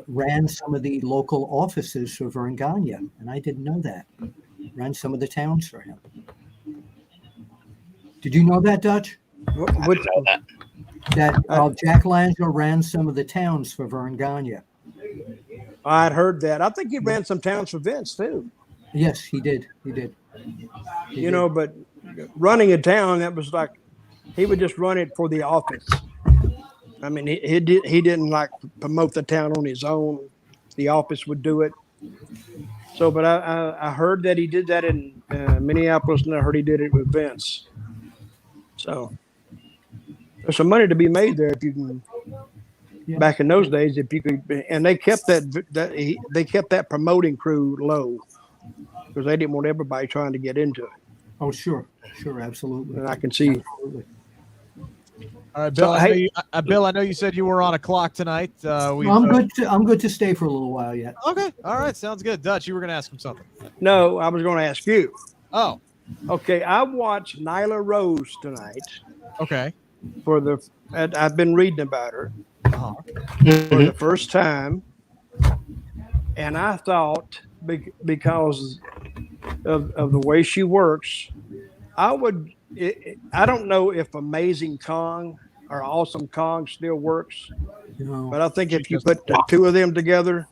ran some of the local offices for Vern Gagne, and I didn't know that. Ran some of the towns for him. Did you know that, Dutch? What, I didn't know that. That Jack Lanza ran some of the towns for Vern Gagne. I'd heard that. I think he ran some towns for Vince, too. Yes, he did. He did. You know, but running a town, that was like, he would just run it for the office. I mean, he didn't like promote the town on his own. The office would do it. So, but I heard that he did that in Minneapolis, and I heard he did it with Vince. So there's some money to be made there if you can. Yeah. Back in those days, if you could, and they kept they kept that promoting crew low because they didn't want everybody trying to get into it. Oh, sure, absolutely. And I can see. Absolutely. All right, Bill. So, Bill, I know you said you were on a clock tonight. I'm good. I'm good to stay for a little while yet. Okay. All right. Sounds good. Dutch, you were going to ask him something. No, I was going to ask you. Oh. Okay, I watched Nyla Rose tonight. Okay. I've been reading about her Uh-huh. for the first time, and I thought because of the way she works, I don't know if Amazing Kong or Awesome Kong still works, but I think if you put the two of them together,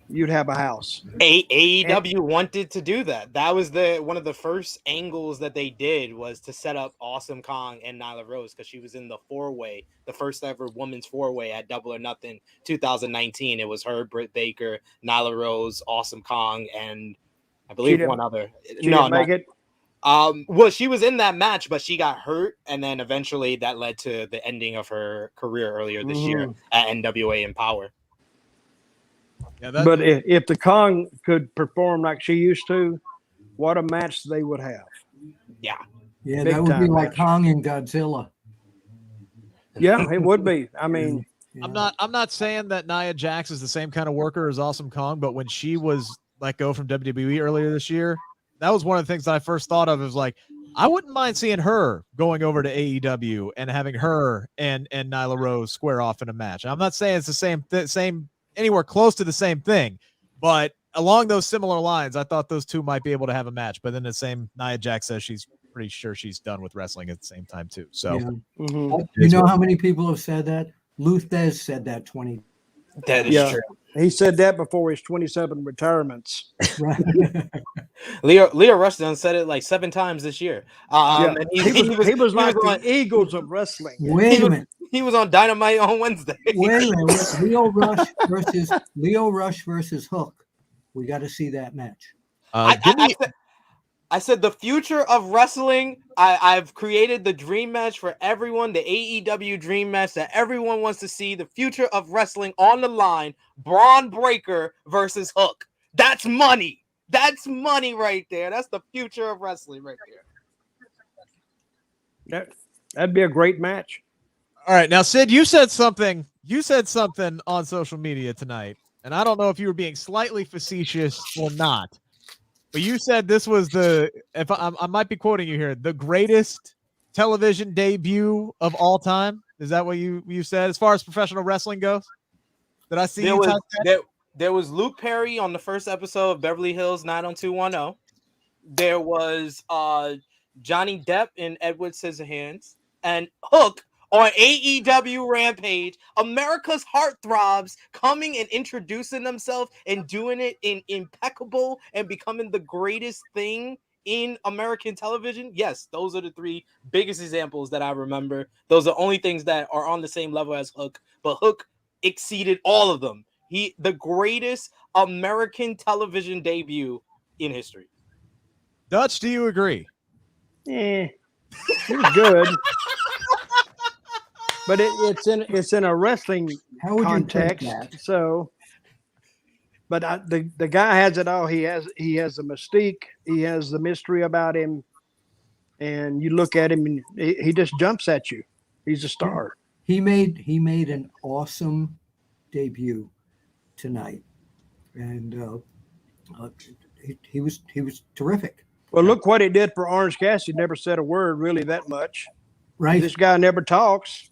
you'd have a house. AEW wanted to do that. That was one of the first angles that they did, was to set up Awesome Kong and Nyla Rose, because she was in the four-way, the first ever women's four-way at Double or Nothing 2019. It was her, Britt Baker, Nyla Rose, Awesome Kong, and I believe one other. She didn't make it. Well, she was in that match, but she got hurt, and then eventually that led to the ending of her career earlier this year at NWA Empower. Yeah, but if the Kong could perform like she used to, what a match they would have. Yeah. Yeah, Big that would be like match. Kong and Godzilla. Yeah, it would be. I mean, I'm not saying that Nia Jax is the same kind of worker as Awesome Kong, but when she was let go from WWE earlier this year, that was one of the things that I first thought of. Is like, I wouldn't mind seeing her going over to AEW and having her and Nyla Rose square off in a match. I'm not saying it's the same anywhere close to the same thing, but along those similar lines, I thought those two might be able to have a match. But then the same Nia Jax says she's pretty sure she's done with wrestling at the same time too. So you know how many people have said that? Luthez said that 20. That is true. He said that before his 27 retirements. Right. Leo Rush done said it like 7 times this year. And he was like the Eagles of wrestling. Wait a minute. He was on Dynamite on Wednesday. Wait a minute. Leo Rush versus Hook. We got to see that match. I said the future of wrestling. I've created the dream match for everyone, the AEW dream match that everyone wants to see. The future of wrestling on the line: Braun Breaker versus Hook. That's money. That's money right there. That's the future of wrestling right there. That'd be a great match. All right, now Sid, you said something on social media tonight, and I don't know if you were being slightly facetious or not. But you said this was I might be quoting you here, the greatest television debut of all time. Is that what you said as far as professional wrestling goes? Did I see there was Luke Perry on the first episode of Beverly Hills 90210. There was Johnny Depp in Edward Scissorhands, and Hook on AEW Rampage, America's heartthrobs coming and introducing themselves and doing it in impeccable and becoming the greatest thing in American television. Yes, those are the 3 biggest examples that I remember. Those are the only things that are on the same level as Hook, but Hook exceeded all of them. The greatest American television debut in history. Dutch, do you agree? He was good. But it's in a wrestling context. So, but the guy has it all. He has the mystique. He has the mystery about him, and you look at him and he just jumps at you. He's a star. He made an awesome debut tonight, and he was terrific. Well, look what he did for Orange Cassidy. Never said a word really that much. Right. This guy never talks.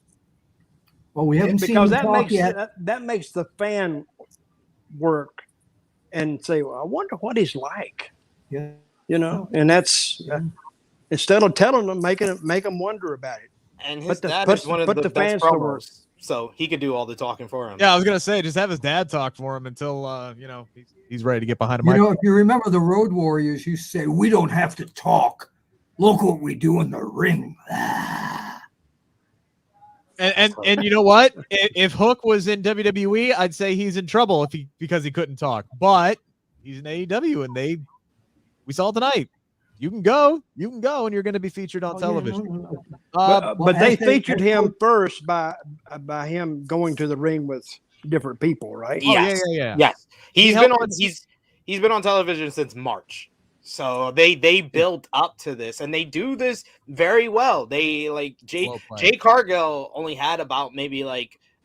Well, we haven't seen him talk yet. That makes the fan work and say, well, I wonder what he's like. Yeah. You know, and that's instead of telling them, make them wonder about it. And his dad is one of the best promos, so he could do all the talking for him. Yeah, I was gonna say, just have his dad talk for him until he's ready to get behind him. If you remember the Road Warriors, you say we don't have to talk. Look what we do in the ring. And you know what? If Hook was in WWE, I'd say he's in trouble because he couldn't talk. But he's in AEW, and we saw tonight. You can go, and you're going to be featured on television. But they featured him first by him going to the ring with different people, right? Yes. Yes. He's been on television since March. So they built up to this, and they do this very well. They Jay Cargill only had about maybe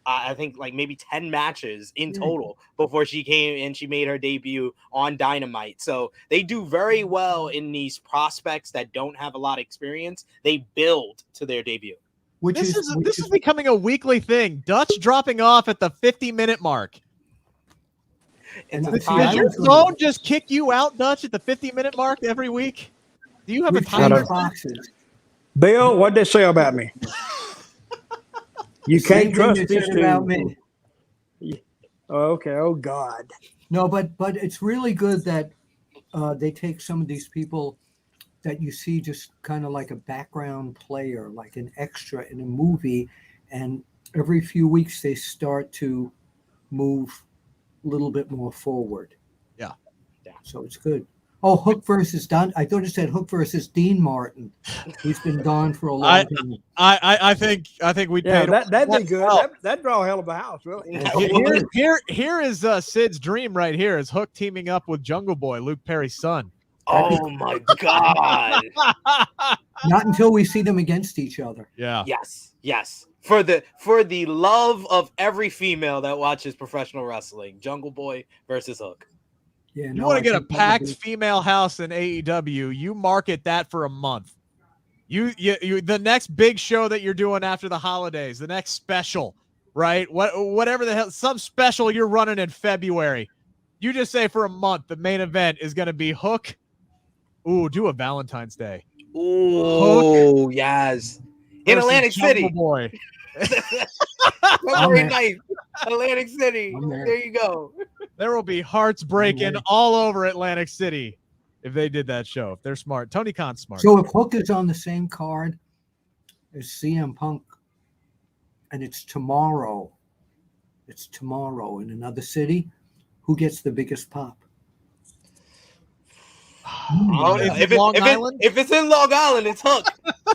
I think maybe 10 matches in total before she came and she made her debut on Dynamite. So they do very well in these prospects that don't have a lot of experience. They build to their debut. This is becoming a weekly thing. Dutch dropping off at the 50-minute mark. It's a Does Does your time. phone just kick you out, Dutch, at the 50-minute mark every week? Do you have a We've timer? changed boxes. Bill, what'd they say about me? You Same can't thing trust they these said two. about me. Okay. Oh God. No, but it's really good that they take some of these people that you see just kind of like a background player, like an extra in a movie, and every few weeks they start to move a little bit more forward. Yeah. So it's good. Oh, Hook versus Don. I thought it said Hook versus Dean Martin. He's been gone for a long time. I think we'd Yeah, pay. that'd be good. Well. That'd draw a hell of a house, really. Here is Sid's dream right here. Is Hook teaming up with Jungle Boy, Luke Perry's son. Oh my God. Not until we see them against each other. Yeah. Yes. For the love of every female that watches professional wrestling, Jungle Boy versus Hook. Yeah, You no, want I to get a think that would packed be- female house in AEW, you market that for a month. You the next big show that you're doing after the holidays, the next special, right? Whatever the hell, some special you're running in February. You just say for a month the main event is going to be Hook. Ooh, do a Valentine's Day. Oh, yes. In versus Atlantic City. Jungle Boy. February I'm 9th, Atlantic City. I'm there. There you go. There will be hearts breaking all over Atlantic City if they did that show. If they're smart. Tony Khan's smart. So if Hook is on the same card as CM Punk, and it's tomorrow in another city, who gets the biggest pop? Oh, Is it if, it, Long if, Island? it, if it's in Long Island, it's Hook.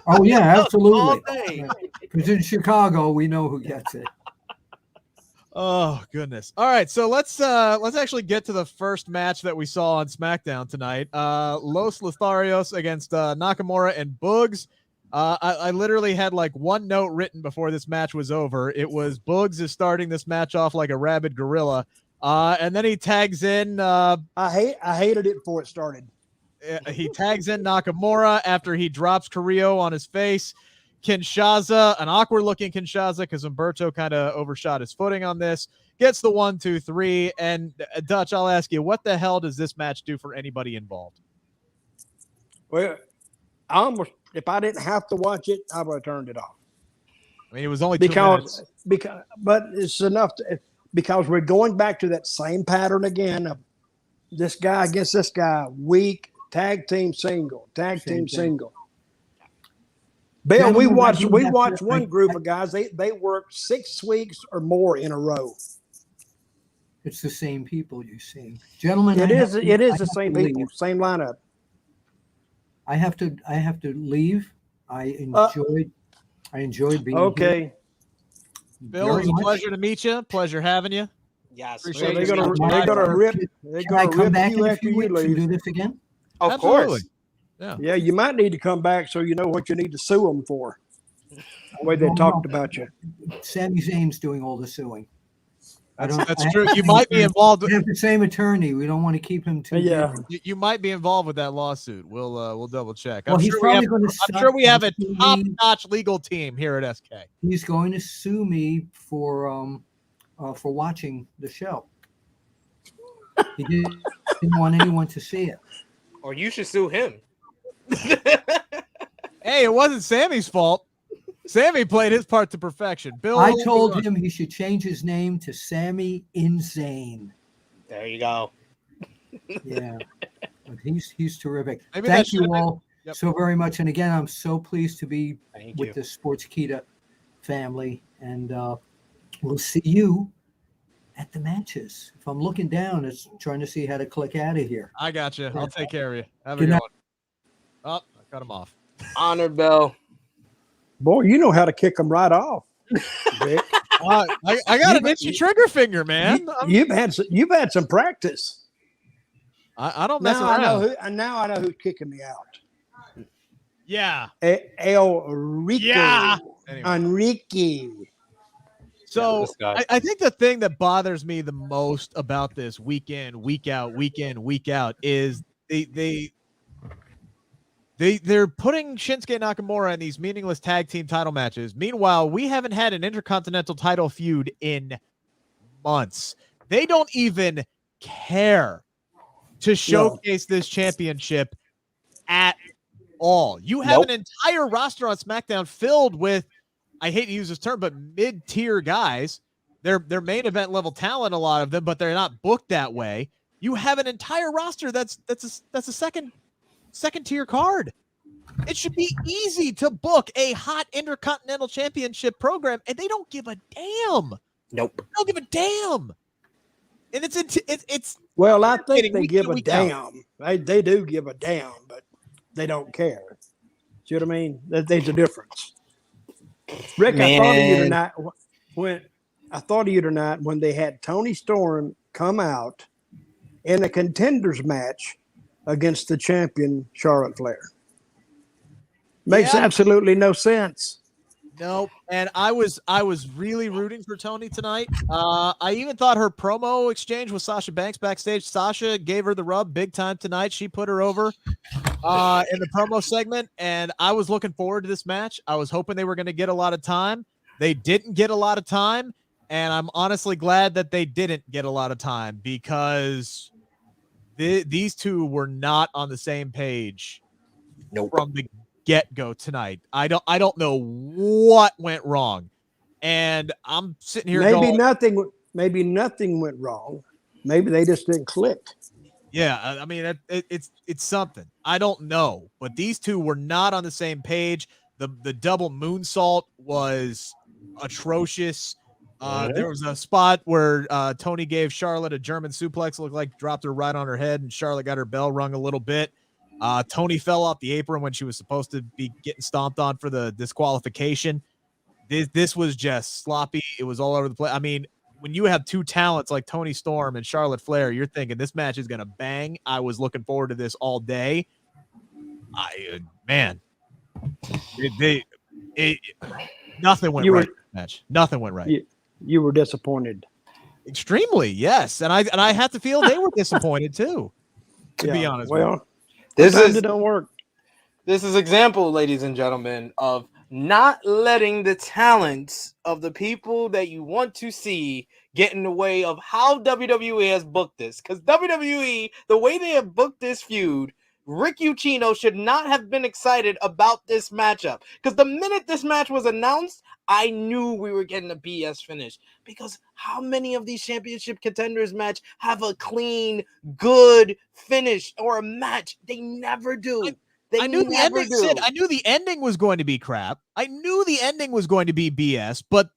Oh yeah, All absolutely. day. Because in Chicago, we know who gets it. Oh goodness. All right, so let's actually get to the first match that we saw on SmackDown tonight. Los Lotharios against Nakamura and Boogs. I literally had like one note written before this match was over. It was Boogs is starting this match off like a rabid gorilla. And then he tags in I hated it before it started. he tags in Nakamura after he drops Carrillo on his face. Kinshasa, an awkward looking Kinshasa because Humberto kind of overshot his footing on this, gets the 1, 2, 3. And Dutch, I'll ask you, what the hell does this match do for anybody involved? Well, if I didn't have to watch it, I would have turned it off. I mean, it was only 2 minutes. But it's enough because we're going back to that same pattern again of this guy against this guy, weak, tag team single. Bill, we watched one group of guys. They worked 6 weeks or more in a row. It's the same people you see, gentlemen. It is the have same to people, leave. same lineup. I have to leave. I enjoyed being here. Okay. Bill, Very it was a much. pleasure to meet you. Pleasure having you. Yes. Appreciate They're you. gonna rip. They're Can I gonna come rip back in you a after few you weeks and leave. do this again? Of Absolutely. course. Yeah, you might need to come back so you know what you need to sue them for. The way they No, talked no. about you. Sami Zayn's doing all the suing. That's true. You might be involved. We have the same attorney. We don't want to keep him too. Yeah. busy. You might be involved with that lawsuit. We'll double check. Well, I'm he's sure we have. probably going to. I'm sure we have a top-notch legal team here at SK. He's going to sue me for watching the show. He didn't want anyone to see it. Or you should sue him. Hey, it wasn't Sammy's fault. Sammy played his part to perfection. Bill, I told him he should change his name to Sami Zayn. There you go. Yeah, but he's terrific. Maybe that Thank should you have been- all Yep. so very much. And again, I'm so pleased to be Thank with you. the Sportskeeda family, and we'll see you at the matches. If I'm looking down, it's trying to see how to click out of here. I got you. I'll take care of you. Have a Good good night. one. Oh, I cut him off. Honored Bill. Boy, you know how to kick them right off. Rick. I got an itchy trigger finger, man. You've had some practice. I don't mess Now I know around. now I know who's kicking me out. Yeah. El Rico. Yeah. Anyway. Enrique. So this guy. I think the thing that bothers me the most about this week in, week out is they're putting Shinsuke Nakamura in these meaningless tag team title matches. Meanwhile, we haven't had an intercontinental title feud in months. They don't even care to showcase this championship at all. You have an entire roster on SmackDown filled with, I hate to use this term, but mid-tier guys. They're main event level talent, a lot of them, but they're not booked that way. You have an entire roster that's a second tier card. It should be easy to book a hot Intercontinental Championship program, and they don't give a damn. Nope. They don't give a damn. And it's well, I think they give a damn. They do give a damn, but they don't care. See what I mean? There's a difference. Rick, I thought of you tonight when they had Toni Storm come out in a contenders match against the champion Charlotte Flair. Makes absolutely no sense. Nope. And I was really rooting for Toni tonight. I even thought her promo exchange with Sasha Banks backstage. Sasha gave her the rub big time tonight. She put her over in the promo segment, and I was looking forward to this match. I was hoping they were going to get a lot of time. They didn't get a lot of time, and I'm honestly glad that they didn't get a lot of time because these two were not on the same page from the get-go tonight. I don't know what went wrong, and I'm sitting here maybe nothing went wrong. Maybe they just didn't click. Yeah, I mean it's something. I don't know, but these two were not on the same page. The double moonsault was atrocious. There was a spot where Toni gave Charlotte a German suplex, looked like dropped her right on her head, and Charlotte got her bell rung a little bit. Toni fell off the apron when she was supposed to be getting stomped on for the disqualification. This was just sloppy. It was all over the place. I mean, when you have two talents like Toni Storm and Charlotte Flair, you're thinking this match is going to bang. I was looking forward to this all day. Nothing went right in the match. Nothing went right. You were disappointed. Extremely, yes. And I have to feel they were disappointed too, to be honest. Well, it don't work. This is example, ladies and gentlemen, of not letting the talents of the people that you want to see get in the way of how WWE has booked this. Because WWE, the way they have booked this feud, Rick Ucchino should not have been excited about this matchup. Because the minute this match was announced, I knew we were getting a BS finish. Because how many of these championship contenders match have a clean, good finish or a match? They never do. I knew the ending. Sid, I knew the ending was going to be crap. I knew the ending was going to be BS. But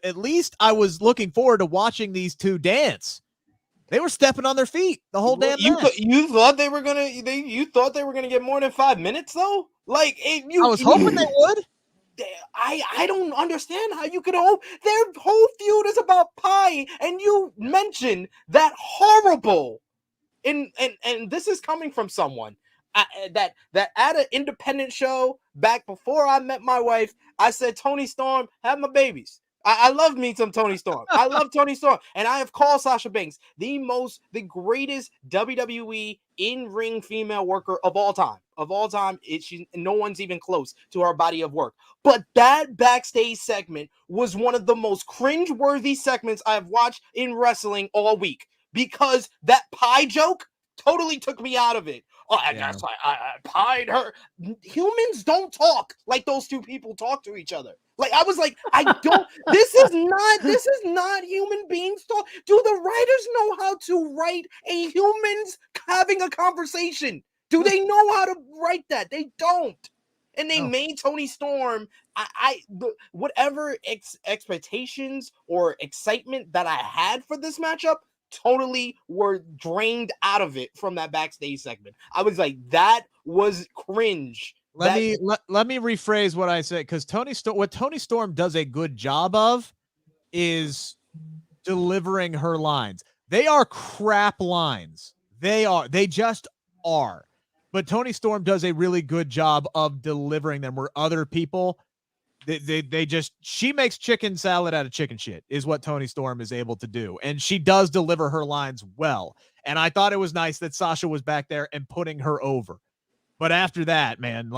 at least I was looking forward to watching these two dance. They were stepping on their feet the whole damn match. You thought they were gonna? You thought they were gonna get more than 5 minutes though? Like I was hoping they would. I don't understand how you could hope. Their whole feud is about pie, and you mentioned that horrible. And this is coming from someone that at an independent show back before I met my wife, I said, Toni Storm, have my babies. I love me some Toni Storm. I love Toni Storm. And I have called Sasha Banks the greatest WWE in-ring female worker of all time. Of all time, no one's even close to her body of work. But that backstage segment was one of the most cringe-worthy segments I've watched in wrestling all week. Because that pie joke totally took me out of it. Oh, I guess I pied her. Humans don't talk like those two people talk to each other. Like I was like, this is not human beings talk. Do the writers know how to write a humans having a conversation? Do they know how to write that? They don't. And they made Toni Storm. Whatever expectations or excitement that I had for this matchup totally were drained out of it from that backstage segment. I was like, that was cringe. Let me rephrase what I said, because what Toni Storm does a good job of is delivering her lines. They are crap lines. They just are. But Toni Storm does a really good job of delivering them, where other people she makes chicken salad out of chicken shit is what Toni Storm is able to do. And she does deliver her lines well. And I thought it was nice that Sasha was back there and putting her over. But after that, man,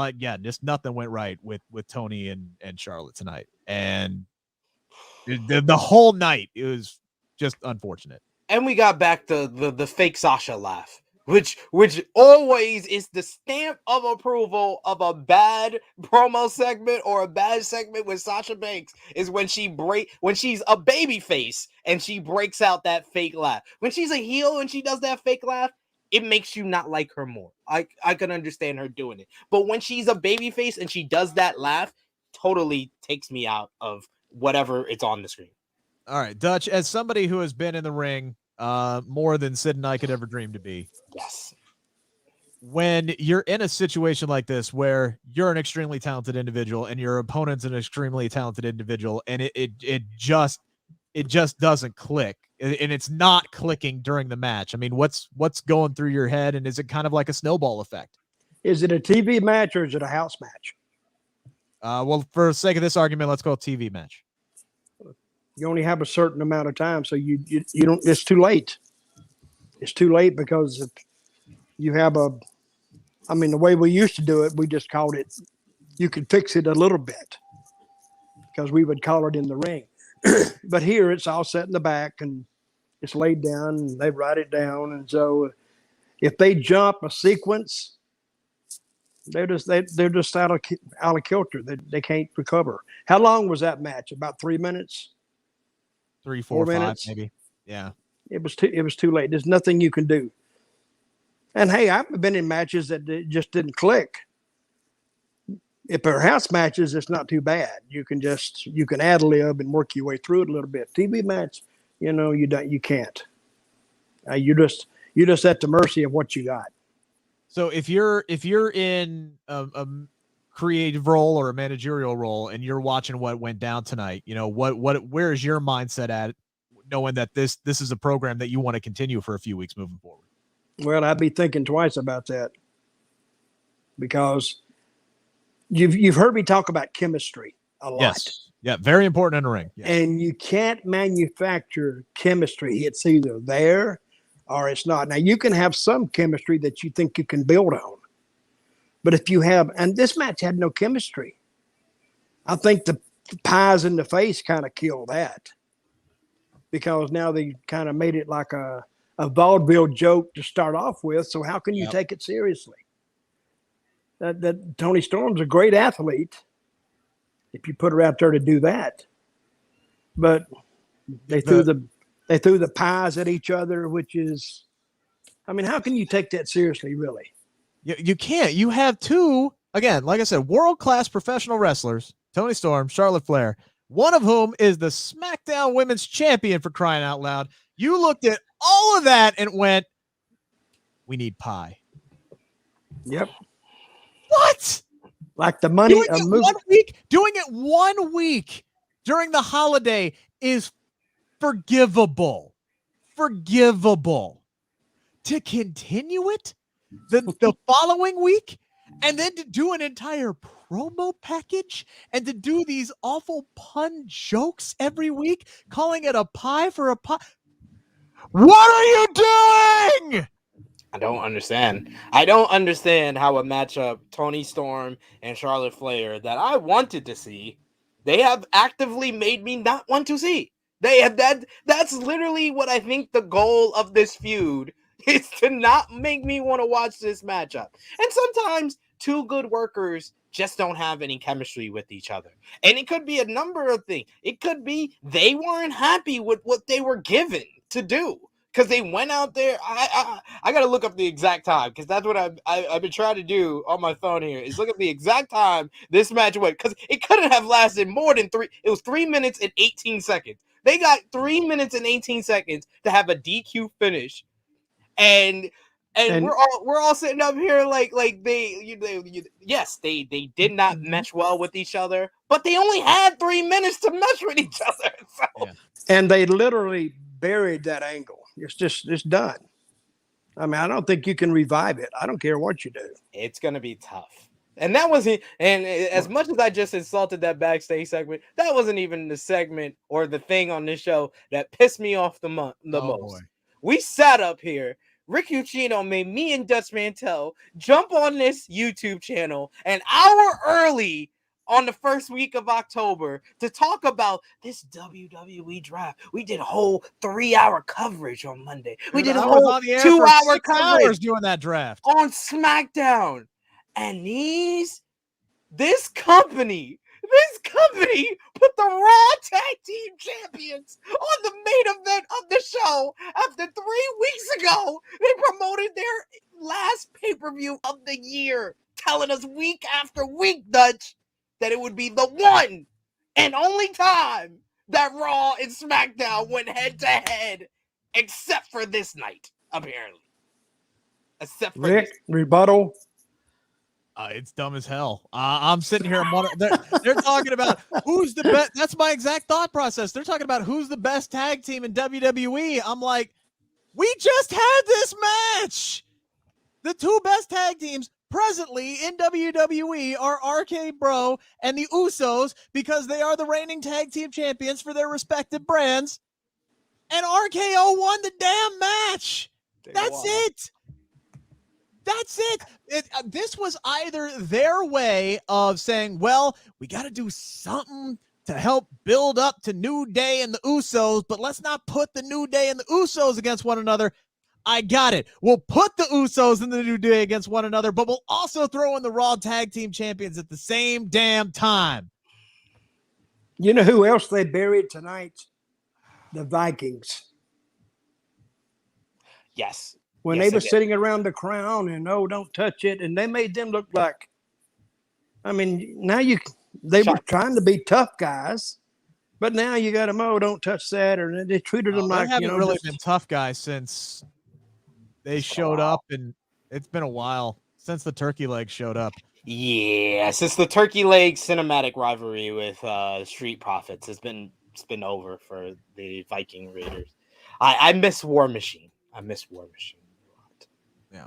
just nothing went right with Toni and Charlotte tonight. And the whole night, it was just unfortunate. And we got back the fake Sasha laugh, which always is the stamp of approval of a bad promo segment or a bad segment with Sasha Banks, is when she's a baby face and she breaks out that fake laugh. When she's a heel and she does that fake laugh, it makes you not like her more. I can understand her doing it. But when she's a baby face and she does that laugh, totally takes me out of whatever it's on the screen. All right, Dutch, as somebody who has been in the ring more than Sid and I could ever dream to be. Yes. When you're in a situation like this where you're an extremely talented individual and your opponent's an extremely talented individual, and it just doesn't click, and it's not clicking during the match. I mean, what's going through your head, and is it kind of like a snowball effect? Is it a TV match or is it a house match? Well, for the sake of this argument, let's go TV match. You only have a certain amount of time, so you don't. It's too late. It's too late because if you have the way we used to do it, we just called it. You could fix it a little bit because we would call it in the ring. But here it's all set in the back and it's laid down and they write it down. And so if they jump a sequence, they're just out of kilter. They can't recover. How long was that match? About 3 minutes? 3, 4, 5, minutes? maybe. Yeah. It was too late. There's nothing you can do. And hey, I've been in matches that it just didn't click. If they're house matches, it's not too bad. You can ad lib and work your way through it a little bit. TV match, you can't. You're just at the mercy of what you got. So if you're in a creative role or a managerial role and you're watching what went down tonight, where is your mindset at, knowing that this is a program that you want to continue for a few weeks moving forward? Well, I'd be thinking twice about that because you've heard me talk about chemistry a lot. Yes. Yeah, very important in the ring. Yes. And you can't manufacture chemistry. It's either there or it's not. Now, you can have some chemistry that you think you can build on. But if you have, and this match had no chemistry, I think the pies in the face kind of killed that because now they kind of made it like a vaudeville joke to start off with. So how can you take it seriously? That Toni Storm's a great athlete if you put her out there to do that. But they threw the pies at each other, which is, how can you take that seriously, really? You can't. You have two, again, like I said, world-class professional wrestlers, Toni Storm, Charlotte Flair, one of whom is the SmackDown Women's Champion, for crying out loud. You looked at all of that and went, we need pie. Yep. What? Like the money. Doing it 1 week during the holiday is forgivable. To continue it the following week and then to do an entire promo package and to do these awful pun jokes every week, calling it a pie for a pie. What are you doing? I don't understand. I don't understand how a matchup, Toni Storm and Charlotte Flair, that I wanted to see, they have actively made me not want to see. That's literally what I think the goal of this feud is, to not make me want to watch this matchup. And sometimes two good workers just don't have any chemistry with each other. And it could be a number of things. It could be they weren't happy with what they were given to do, because they went out there. I got to look up the exact time, because that's what I've been trying to do on my phone here, is look at the exact time this match went, because it couldn't have lasted more than 3. It was 3 minutes and 18 seconds. They got 3 minutes and 18 seconds to have a DQ finish. And we're all sitting up here like they did not mesh well with each other, but they only had 3 minutes to mesh with each other. So. Yeah. And they literally buried that angle. It's done. I don't think you can revive it. I don't care what you do. It's gonna be tough. And that wasn't. And as much as I just insulted that backstage segment, that wasn't even the segment or the thing on this show that pissed me off the most. Boy. We sat up here. Rick Ucchino made me and Dutch Mantell jump on this YouTube channel an hour early on the first week of October to talk about this WWE draft. We did a whole 3-hour coverage on Monday. We did a I was whole on the air for 2-hour 6 coverage hours doing that draft. on SmackDown. And this company put the Raw Tag Team Champions on the main event of the show after 3 weeks ago. They promoted their last pay-per-view of the year, telling us week after week, Dutch, that it would be the one and only time that Raw and SmackDown went head-to-head, except for this night, apparently. Except for Rick, rebuttal. It's dumb as hell. I'm sitting here. They're talking about who's the best. That's my exact thought process. They're talking about who's the best tag team in WWE. I'm like, we just had this match. The two best tag teams presently in WWE are RK Bro and the Usos because they are the reigning tag team champions for their respective brands. And RKO won the damn match. That's it. That's it. This was either their way of saying, well, we got to do something to help build up to New Day and the Usos, but let's not put the New Day and the Usos against one another. I got it. We'll put the Usos and the New Day against one another, but we'll also throw in the Raw Tag Team Champions at the same damn time. You know who else they buried tonight? The Vikings. Yes. When they were sitting around the crown and, oh, don't touch it. And they made them look like, I mean, now they were trying to be tough guys, but now you got them, oh, don't touch that. Or they treated them like, they haven't really been tough guys since they showed up, and it's been a while since the turkey leg showed up. Yeah, since the turkey leg cinematic rivalry with Street Profits, it's been over for the Viking Raiders. I miss War Machine. I miss War Machine. Yeah,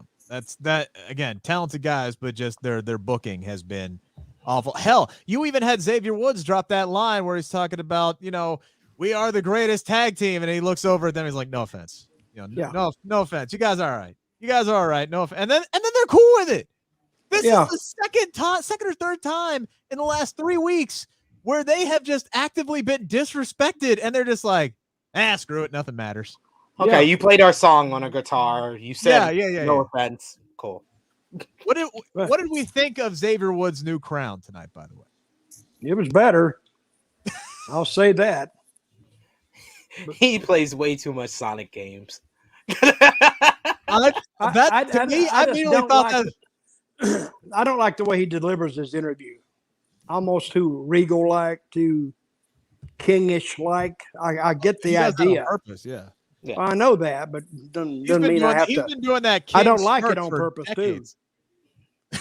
that again, talented guys, but just their booking has been awful. Hell, you even had Xavier Woods drop that line where he's talking about, we are the greatest tag team, and he looks over at them, he's like, no offense, no offense, you guys are all right, no offense. And then they're cool with it. This is the second or third time in the last 3 weeks where they have just actively been disrespected, and they're just like, screw it, nothing matters. Okay, you played our song on a guitar. You said no offense. Cool. What did we think of Xavier Woods' new crown tonight, by the way? It was better. I'll say that. He plays way too much Sonic games. I don't like the way he delivers his interview. Almost too regal-like, too kingish-like. I get the idea. On purpose, yeah. Well, I know that, but doesn't mean I have to. He's been doing that. I don't like it on purpose decades. Too.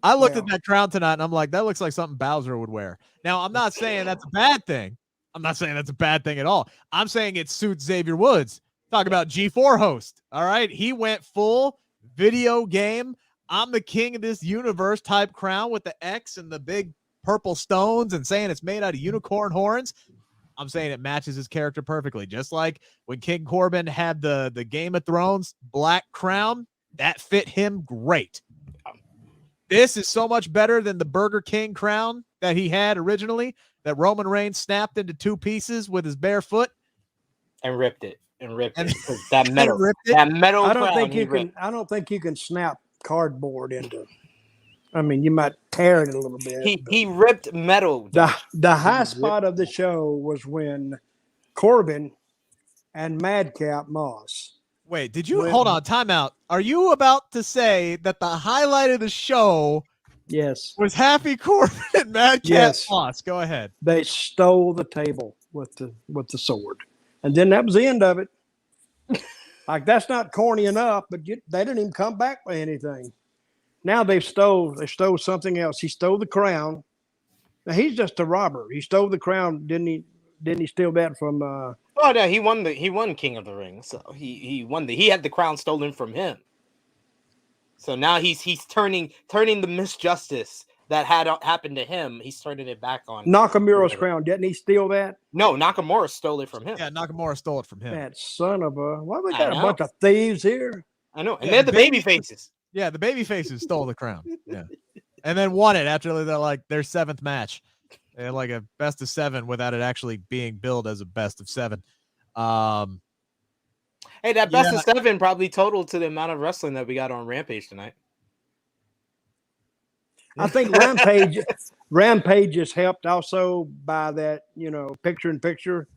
I looked at that crown tonight, and I'm like, that looks like something Bowser would wear. Now, I'm not saying that's a bad thing. I'm not saying that's a bad thing at all. I'm saying it suits Xavier Woods. Talk about G4 host. All right, he went full video game. I'm the king of this universe type crown with the X and the big purple stones, and saying it's made out of unicorn horns. I'm saying it matches his character perfectly. Just like when King Corbin had the Game of Thrones black crown, that fit him great. This is so much better than the Burger King crown that he had originally, that Roman Reigns snapped into 2 pieces with his bare foot. And ripped it. That metal. That metal I don't think you can snap cardboard into. I mean, you might tear it a little bit. He ripped metal. The high spot of the show was when Corbin and Madcap Moss. Wait, did you hold on? Time out. Are you about to say that the highlight of the show was Happy Corbin and Madcap Moss? Go ahead. They stole the table with the sword. And then that was the end of it. Like, that's not corny enough, but they didn't even come back with anything. Now they stole something else. He stole the crown. Now he's just a robber. He stole the crown, didn't he? Didn't he steal that from? Oh no, he won King of the Ring. So he won he had the crown stolen from him. So now he's turning the misjustice that had happened to him. He's turning it back on Nakamura's crown. Didn't he steal that? No, Nakamura stole it from him. Yeah, Nakamura stole it from him. That son of a! Why we got a bunch of thieves here? I know, and they're the baby faces. Yeah, the baby faces stole the crown. Yeah. and then won it after their 7th match. They had like a best of 7 without it actually being billed as a best of 7. Hey, that best of 7 probably totaled to the amount of wrestling that we got on Rampage tonight. I think Rampage is helped also by that, picture in picture.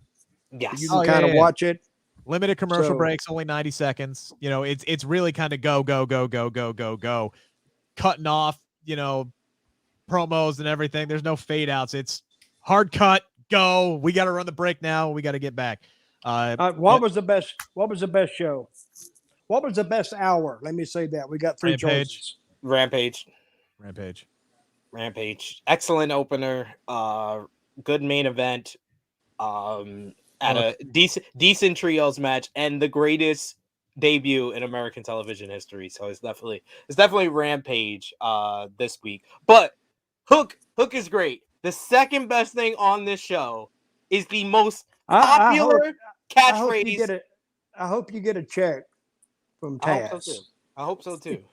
Yes. You can kind of watch it. Limited commercial breaks, only 90 seconds. It's really kind of go, cutting off, promos and everything. There's no fade outs. It's hard cut, go. We got to run the break now. We got to get back. What was the best show? What was the best hour? Let me say that. We got 3 choices. Rampage. Excellent opener. Good main event. At a decent trios match and the greatest debut in American television history. So it's definitely Rampage this week. But Hook is great. The second best thing on this show is the most popular catchphrase. I hope you get a check from Taz. I hope so too.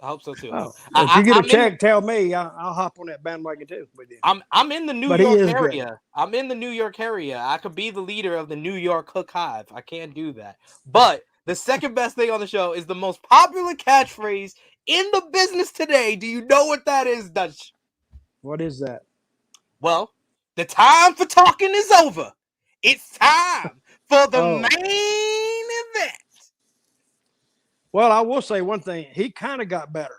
Oh, if you get a check, tell me. I'll hop on that bandwagon too with you. I'm in the New York area. Good. I'm in the New York area. I could be the leader of the New York Hook Hive. I can't do that. But the second best thing on the show is the most popular catchphrase in the business today. Do you know what that is, Dutch? What is that? Well, the time for talking is over. It's time for the main event. Well, I will say one thing. He kind of got better.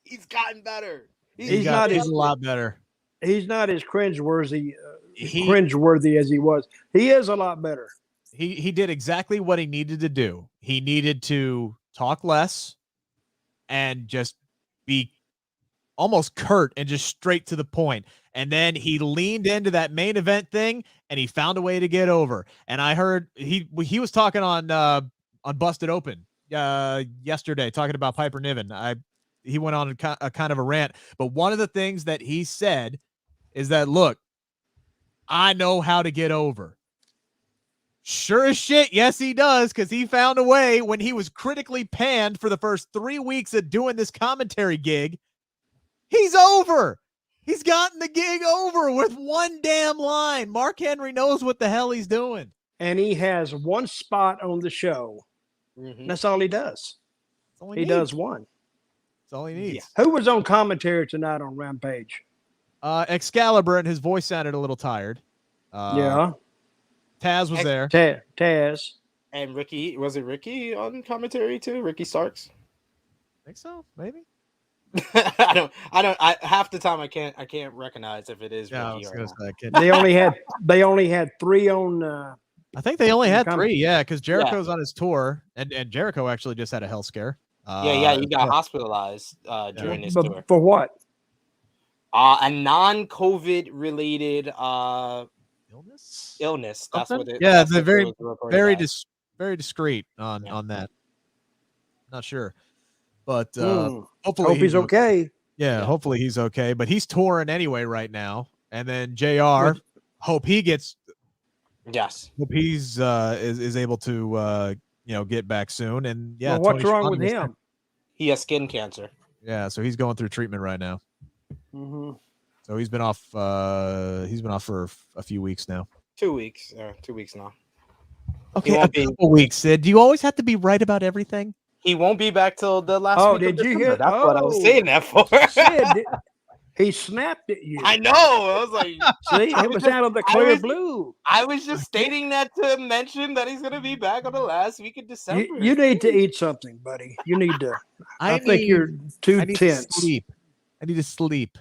He's gotten better. He's a lot better. He's not as cringeworthy as he was. He is a lot better. He did exactly what he needed to do. He needed to talk less and just be almost curt and just straight to the point. And then he leaned into that main event thing and he found a way to get over. And I heard he was talking on Busted Open yesterday, talking about Piper Niven. He went on a kind of a rant, but one of the things that he said is that, look, I know how to get over. Sure as shit, yes, he does, because he found a way when he was critically panned for the first 3 weeks of doing this commentary gig. He's over. He's gotten the gig over with one damn line. Mark Henry knows what the hell he's doing. And he has one spot on the show. Mm-hmm. That's all he does. He does one. That's all he needs. Yeah. Who was on commentary tonight on Rampage? Excalibur, and his voice sounded a little tired. Yeah. Taz was there. Taz. And Ricky, was it Ricky on commentary too? Ricky Starks? I think so, maybe. I don't half the time I can't recognize if it is Ricky or not. They only had 3 on I think they only had 3, because Jericho's on his tour, and Jericho actually just had a health scare. He got hospitalized during his tour. For what? A non-COVID related illness. That's what it. Yeah, they're very discreet on that. Not sure, but hopefully he's okay. Yeah, hopefully he's okay. But he's touring anyway right now, and then JR. Hope he gets. Yes. Hope he's is able to get back soon. And well, what's wrong with him? He has skin cancer. Yeah, so he's going through treatment right now. Mm-hmm. So he's been off. He's been off for a few weeks now. 2 weeks. 2 weeks now. Okay, a couple weeks. Sid, do you always have to be right about everything? He won't be back till the last. Oh, week did you hear? That's what I was saying that for. Sid, he snapped at you. I know. I was like, see, it was out of the clear blue. I was just stating that to mention that he's going to be back on the last week of December. You need to eat something, buddy. You need to. I think you're too tense. I need to sleep.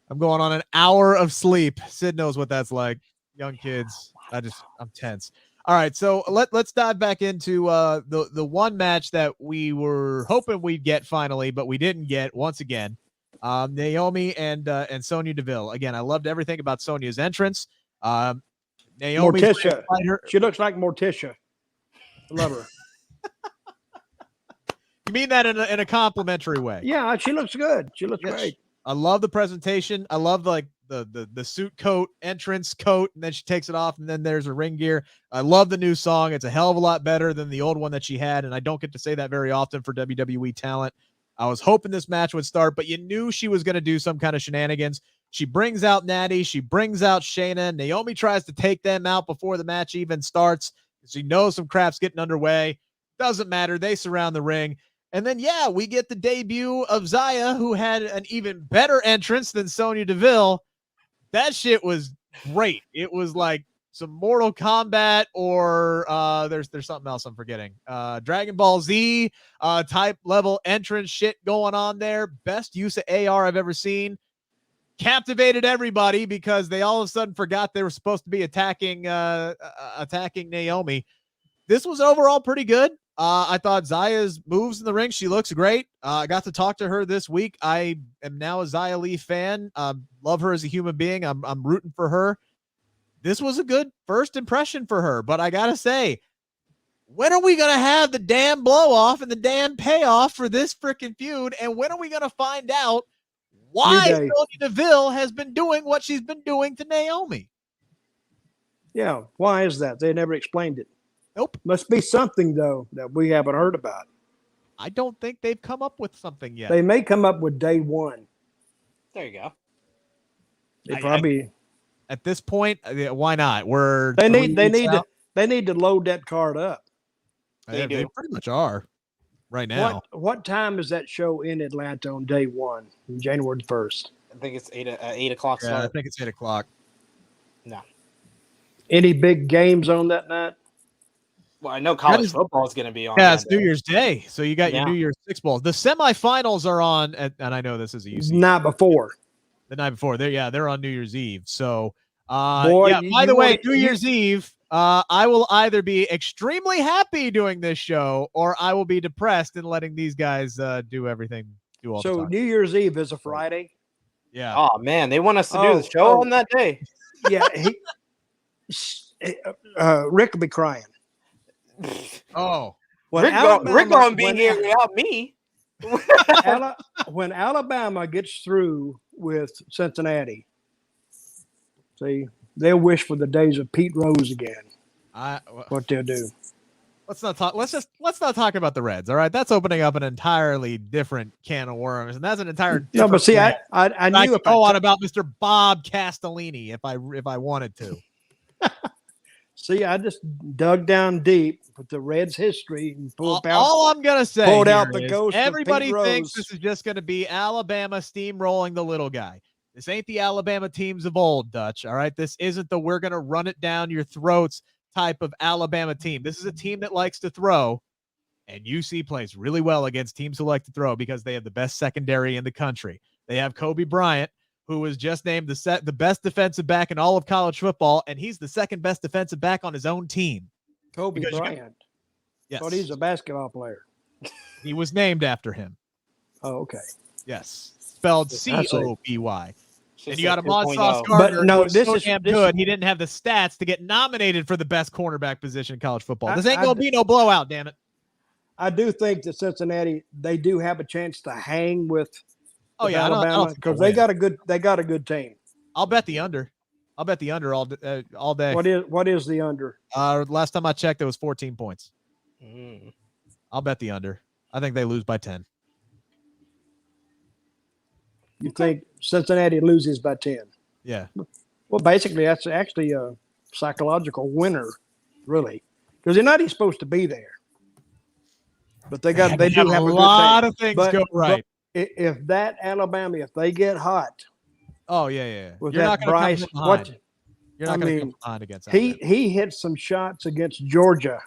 I'm going on an hour of sleep. Sid knows what that's like. Young kids. I'm tense. All right, so let's dive back into the one match that we were hoping we'd get finally, but we didn't get once again. Naomi and Sonya Deville. Again, I loved everything about Sonya's entrance. Naomi, Morticia. She looks like Morticia. I love her. You mean that in a complimentary way? Yeah, she looks good. She looks great. I love the presentation. I love the suit coat, entrance coat, and then she takes it off, and then there's her ring gear. I love the new song. It's a hell of a lot better than the old one that she had, and I don't get to say that very often for WWE talent. I was hoping this match would start, but you knew she was going to do some kind of shenanigans. She brings out Natty. She brings out Shayna. Naomi tries to take them out before the match even starts. She knows some crap's getting underway. Doesn't matter. They surround the ring. And then, yeah, we get the debut of Xia, who had an even better entrance than Sonya Deville. That shit was great. It was like some Mortal Kombat or there's something else I'm forgetting. Dragon Ball Z type level entrance shit going on there. Best use of AR I've ever seen. Captivated everybody because they all of a sudden forgot they were supposed to be attacking Naomi. This was overall pretty good. I thought Xia's moves in the ring, she looks great. I got to talk to her this week. I am now a Xia Li fan. Love her as a human being. I'm rooting for her. This was a good first impression for her, but I gotta say, when are we gonna have the damn blow off and the damn payoff for this freaking feud? And when are we gonna find out why Sonya Deville has been doing what she's been doing to Naomi? Yeah, why is that? They never explained it. Nope. Must be something, though, that we haven't heard about. I don't think they've come up with something yet. They may come up with day one. There you go. They probably at this point, why not? They need to load that card up. They pretty much are right now. What time is that show in Atlanta on day one, January 1st? I think it's 8 o'clock. Yeah, I think it's 8 o'clock. No. Any big games on that night? Well, I know college football is going to be on. Yeah, it's New Year's Day, so you got your New Year's Six Bowls. The semifinals are on, and I know this is a UC. Night before. The night before. They're on New Year's Eve. So, Boy, by the way, New Year's Eve, I will either be extremely happy doing this show, or I will be depressed and letting these guys do everything. So New Year's Eve is a Friday. Yeah. Oh man, they want us to do the show on that day. Yeah. Rick will be crying. Oh, Rick gonna be here without me. When Alabama gets through with Cincinnati, see, they'll wish for the days of Pete Rose again. What they'll do. Let's not talk about the Reds. All right, that's opening up an entirely different can of worms, and that's an entire no. But see, I knew could go on about Mr. Bob Castellini if I wanted to. See, I just dug down deep with the Reds' history and all I'm gonna say. Pulled out the ghost. Everybody of Pete thinks Rose. this is just gonna be Alabama steamrolling the little guy. This ain't the Alabama teams of old, Dutch. All right, this isn't the we're gonna run it down your throats type of Alabama team. This is a team that likes to throw, and UC plays really well against teams who like to throw because they have the best secondary in the country. They have Kobe Bryant, who was just named the best defensive back in all of college football, and he's the second best defensive back on his own team. Kobe Bryant. Yes. Thought he's a basketball player. He was named after him. Oh, okay. Yes. Spelled Koby. And you got a Mod Sauce But Gardner. no, this is good. He didn't have the stats to get nominated for the best cornerback position in college football. This ain't going to be no blowout, damn it. I do think that Cincinnati, they do have a chance to hang with Alabama because they got a good team. I'll bet the under. I'll bet the under all day. What is the under? Last time I checked, it was 14 points. Mm. I'll bet the under. I think they lose by 10. You think Cincinnati loses by 10? Yeah. Well, basically, that's actually a psychological winner, really, because they're not even supposed to be there. But they do have a lot of things go right. But if that Alabama, if they get hot, with that Bryce, you're not going to come behind against Alabama. He hit some shots against Georgia.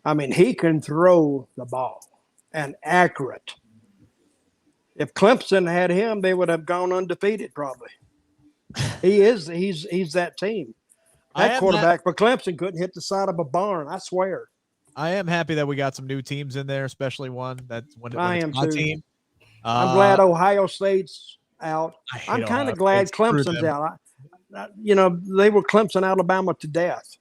I mean, he can throw the ball and accurate. If Clemson had him, they would have gone undefeated probably. He's that team. That quarterback for Clemson couldn't hit the side of a barn, I swear. I am happy that we got some new teams in there, especially one that's when I it's am my too. team. I'm glad Ohio State's out. I'm kind of glad State's Clemson's out. They were Clemson, Alabama to death,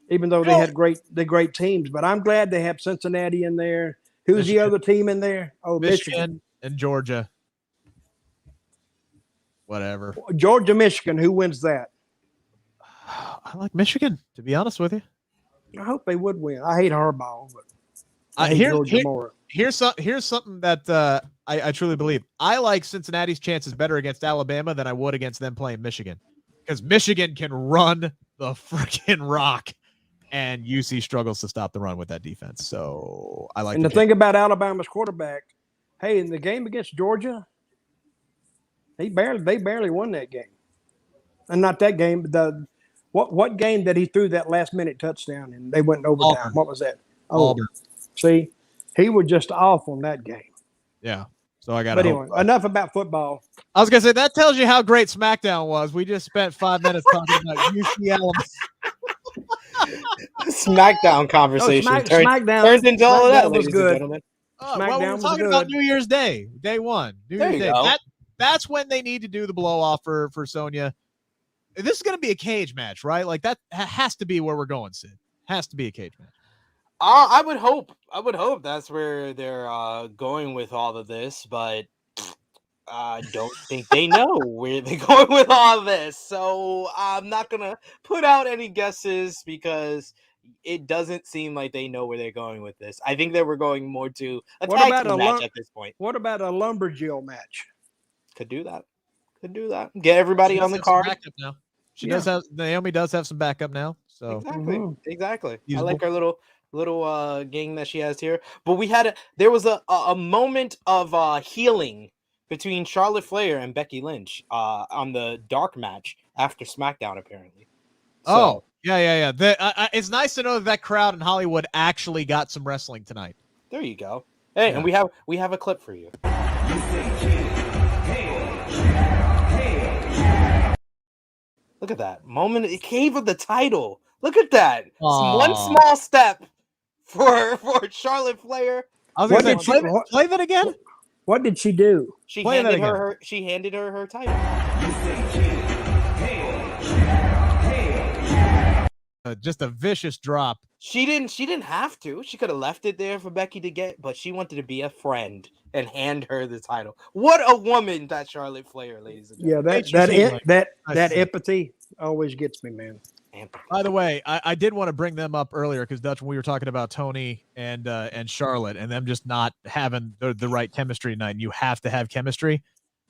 even though they had great teams. But I'm glad they have Cincinnati in there. Who's the other team in there? Oh, Michigan and Georgia. Whatever. Georgia, Michigan. Who wins that? I like Michigan, to be honest with you. I hope they would win. I hate Harbaugh, but I hate Georgia more. Here's something that I truly believe. I like Cincinnati's chances better against Alabama than I would against them playing Michigan, because Michigan can run the freaking rock, and UC struggles to stop the run with that defense. So I like. And the thing about Alabama's quarterback, hey, in the game against Georgia, they barely won that game, and not that game. What game that he threw that last minute touchdown and they went in overtime? Auburn. What was that? Auburn. See, he was just off on that game. Yeah. So I got. But anyway, enough about football. I was gonna say that tells you how great SmackDown was. We just spent 5 minutes talking about UC Alabama. SmackDown conversation turned into all of that, ladies and gentlemen. Oh, well, we were talking about New Year's Day, day one. New Year's Day. That's when they need to do the blow off for Sonya. This is going to be a cage match, right? Like that has to be where we're going, Sid. Has to be a cage match. I would hope that's where they're going with all of this, but I don't think they know where they're going with all of this. So I'm not gonna put out any guesses because it doesn't seem like they know where they're going with this. I think that we're going more to a tag team match at this point. What about a lumberjill match? Could do that. Get everybody on the card. Now. Naomi does have some backup now. So exactly. I like our little gang that she has here. But there was a moment of healing between Charlotte Flair and Becky Lynch on the dark match after SmackDown, apparently. So, yeah. It's nice to know that crowd in Hollywood actually got some wrestling tonight. There you go. Hey, and we have a clip for you. Look at that moment. It gave her the title. Look at that. One small step for Charlotte Flair. I was going to say, play that again. What did she do? She handed her her title. Just a vicious drop. She didn't have to. She could have left it there for Becky to get, but she wanted to be a friend and hand her the title. What a woman that Charlotte Flair, ladies and gentlemen. Yeah, that empathy always gets me, man. By the way, I did want to bring them up earlier because Dutch, when we were talking about Tony and Charlotte and them just not having the right chemistry tonight, and you have to have chemistry.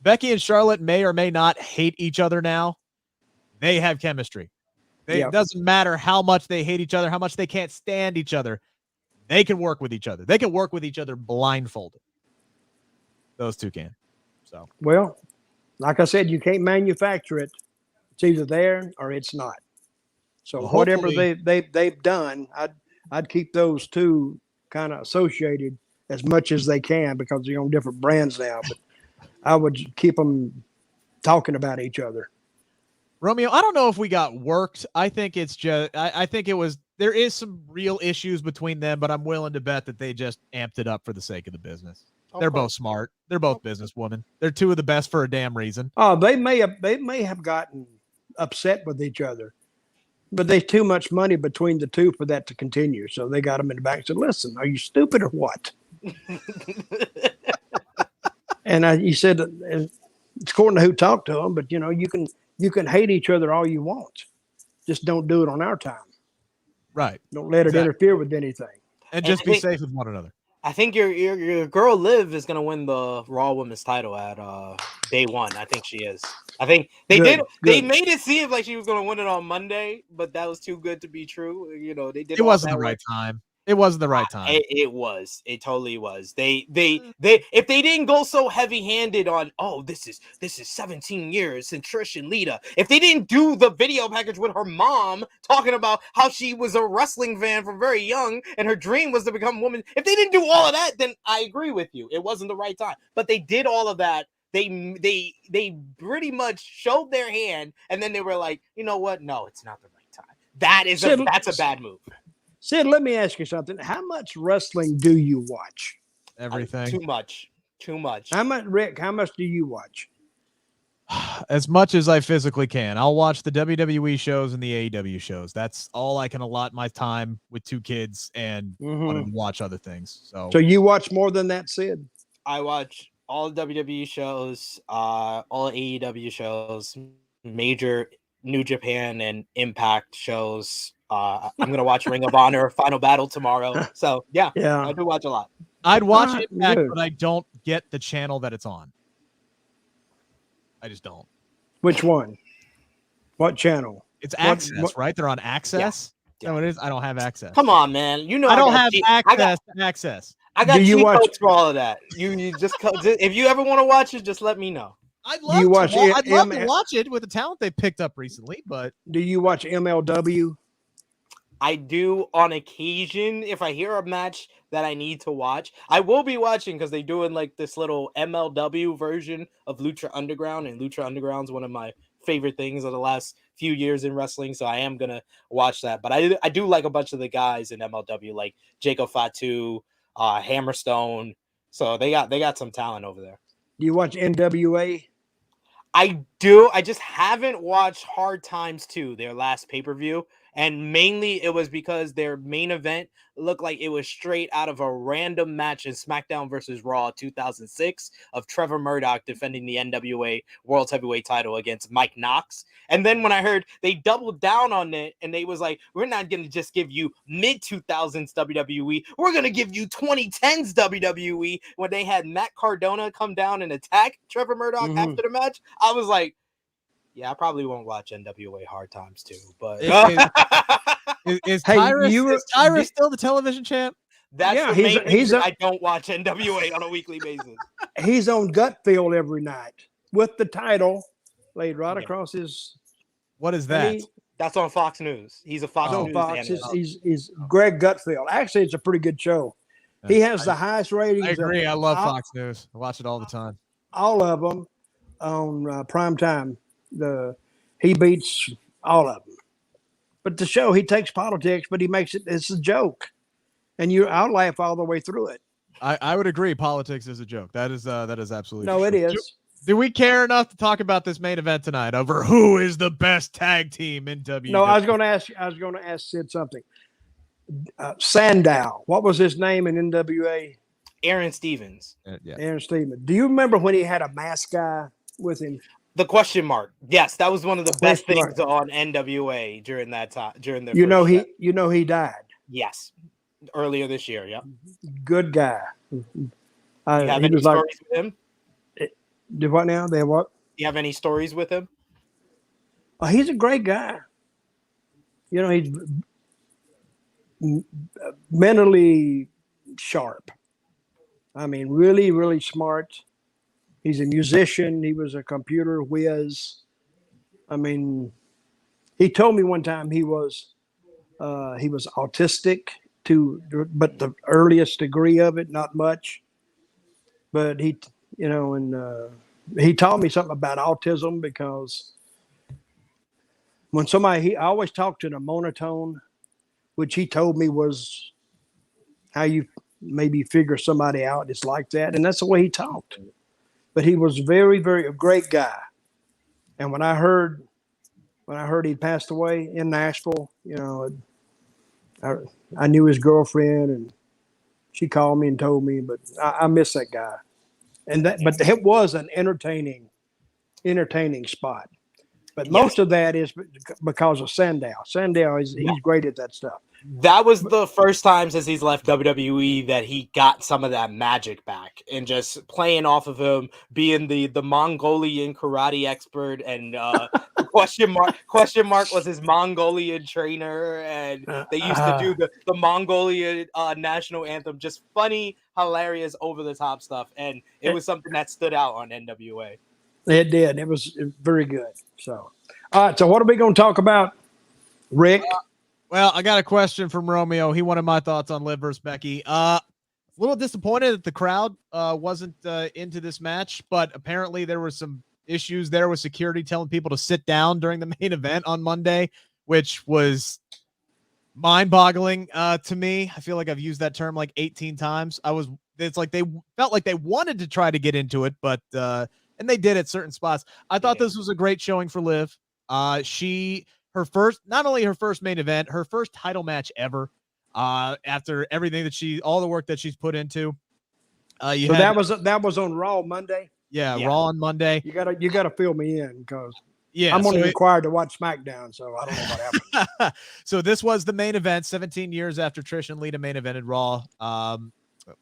Becky and Charlotte may or may not hate each other now. They have chemistry. It doesn't matter how much they hate each other, how much they can't stand each other. They can work with each other. They can work with each other blindfolded. Those two can. So, well, like I said, you can't manufacture it. It's either there or it's not. So whatever they've done, I'd keep those two kind of associated as much as they can because they're on different brands now. But I would keep them talking about each other. Romeo, I don't know if we got worked. I think it's just I think it was there is some real issues between them, but I'm willing to bet that they just amped it up for the sake of the business. They're both smart. They're both businesswomen. They're two of the best for a damn reason. Oh, they may have gotten upset with each other, but there's too much money between the two for that to continue. So they got them in the back and said, "Listen, are you stupid or what?" And he said, it's according to who talked to him, but you can hate each other all you want. Just don't do it on our time. Right. Don't let it interfere with anything. And just be safe with one another. I think your girl Liv is gonna win the Raw Women's title at day one. I think she is. I think they They made it seem like she was gonna win it on Monday, but that was too good to be true. They did. It wasn't the right time. It wasn't the right time. It was. It totally was. They if they didn't go so heavy-handed on, this is 17 years since Trish and Lita. If they didn't do the video package with her mom talking about how she was a wrestling fan from very young and her dream was to become a woman. If they didn't do all of that, then I agree with you. It wasn't the right time. But they did all of that. They pretty much showed their hand, and then they were like, you know what? No, it's not the right time. That's a bad move. Sid, let me ask you something. How much wrestling do you watch? Everything. Too much. How much, Rick? How much do you watch? As much as I physically can. I'll watch the WWE shows and the AEW shows. That's all I can allot my time with two kids and want to watch other things. So you watch more than that, Sid? I watch all WWE shows, all AEW shows, major New Japan and Impact shows. I'm gonna watch Ring of Honor Final Battle tomorrow. So yeah, I do watch a lot. I'd watch Alright, Impact, good. but I don't get the channel that it's on. I just don't. Which one? What channel? It's Access, right? They're on Access. Yeah. Is that what it is? I don't have Access. Come on, man. You know I don't got have cheat- access to Access. I got Do you cheat watch- codes for all of that. You just if you ever want to watch it, just let me know. I'd Do love, you watch I'd love M- to watch it with the talent they picked up recently, but Do you watch MLW? I do on occasion if I hear a match that I need to watch. I will be watching because they're doing like this little MLW version of Lucha Underground, and Lucha Underground's one of my favorite things of the last few years in wrestling, so I am gonna watch that. But I do like a bunch of the guys in MLW, like Jacob Fatu, Hammerstone. So they got some talent over there. Do you watch NWA? I do. I just haven't watched Hard Times 2, their last pay-per-view. And mainly it was because their main event looked like it was straight out of a random match in SmackDown versus Raw 2006 of Trevor Murdoch defending the NWA World Heavyweight title against Mike Knox. And then when I heard they doubled down on it and they was like, we're not going to just give you mid-2000s WWE. We're going to give you 2010s WWE, when they had Matt Cardona come down and attack Trevor Murdoch after the match. I was like, yeah, I probably won't watch NWA Hard Times 2, but is Hey, Tyrus still the television champ? that's Yeah, the main he's reason I don't watch NWA on a weekly basis. He's on Gutfield every night with the title laid right across his. What is that? That's on Fox News. He's a Fox on News Fox. analyst. He's Greg Gutfield. Actually, it's a pretty good show. He has the highest ratings. I agree. Of I love Fox News. I watch it all the time. all of them on prime time. He beats all of them. But the show, he takes politics, but he makes it's a joke, and I'll laugh all the way through it. I would agree. Politics is a joke. That is absolutely No, it true. is. Do we care enough to talk about this main event tonight over who is the best tag team in WWE? No, I was going to ask Sid something. Sandow, what was his name in NWA? Aaron Stevens. Yeah. Aaron Stevens. Do you remember when he had a mask guy with him? The question mark. Yes, that was one of the best Question things on NWA during that time. During the he died. yes, earlier this year. Yeah. Good guy. You have he any was like, stories with him? do what now? They what? You have any stories with him? Oh, he's a great guy. You know, he's mentally sharp. I mean, really, really smart. He's a musician. He was a computer whiz. I mean, he told me one time he was autistic but the earliest degree of it, not much. But he taught me something about autism, because when I always talked in a monotone, which he told me was how you maybe figure somebody out. It's like that. And that's the way he talked. But he was very, very a great guy. And when I heard he'd passed away in Nashville, you know, I knew his girlfriend, and she called me and told me, but I miss that guy. But it was an entertaining spot. But most of that is because of Sandow. Sandow he's great at that stuff. That was the first time since he's left WWE that he got some of that magic back, and just playing off of him being the Mongolian karate expert, and question mark was his Mongolian trainer, and they used to do the Mongolian national anthem, just funny, hilarious, over the top stuff, and it was something that stood out on NWA. It did. It was very good. So, all right. So, what are we going to talk about, Rick? Well, I got a question from Romeo. He wanted my thoughts on Liv versus Becky. A little disappointed that the crowd wasn't into this match, but apparently there were some issues there with security telling people to sit down during the main event on Monday, which was mind-boggling to me. I feel like I've used that term like 18 times. It's like they felt like they wanted to try to get into it, but and they did at certain spots. I thought this was a great showing for Liv. Not only her first main event, her first title match ever. After everything all the work that she's put into. That was on Raw Monday. Yeah, Raw on Monday. You gotta fill me in, because Yeah, I'm so only it- required to watch SmackDown, so I don't know what happened. so this was the main event 17 years after Trish and Lita main evented Raw.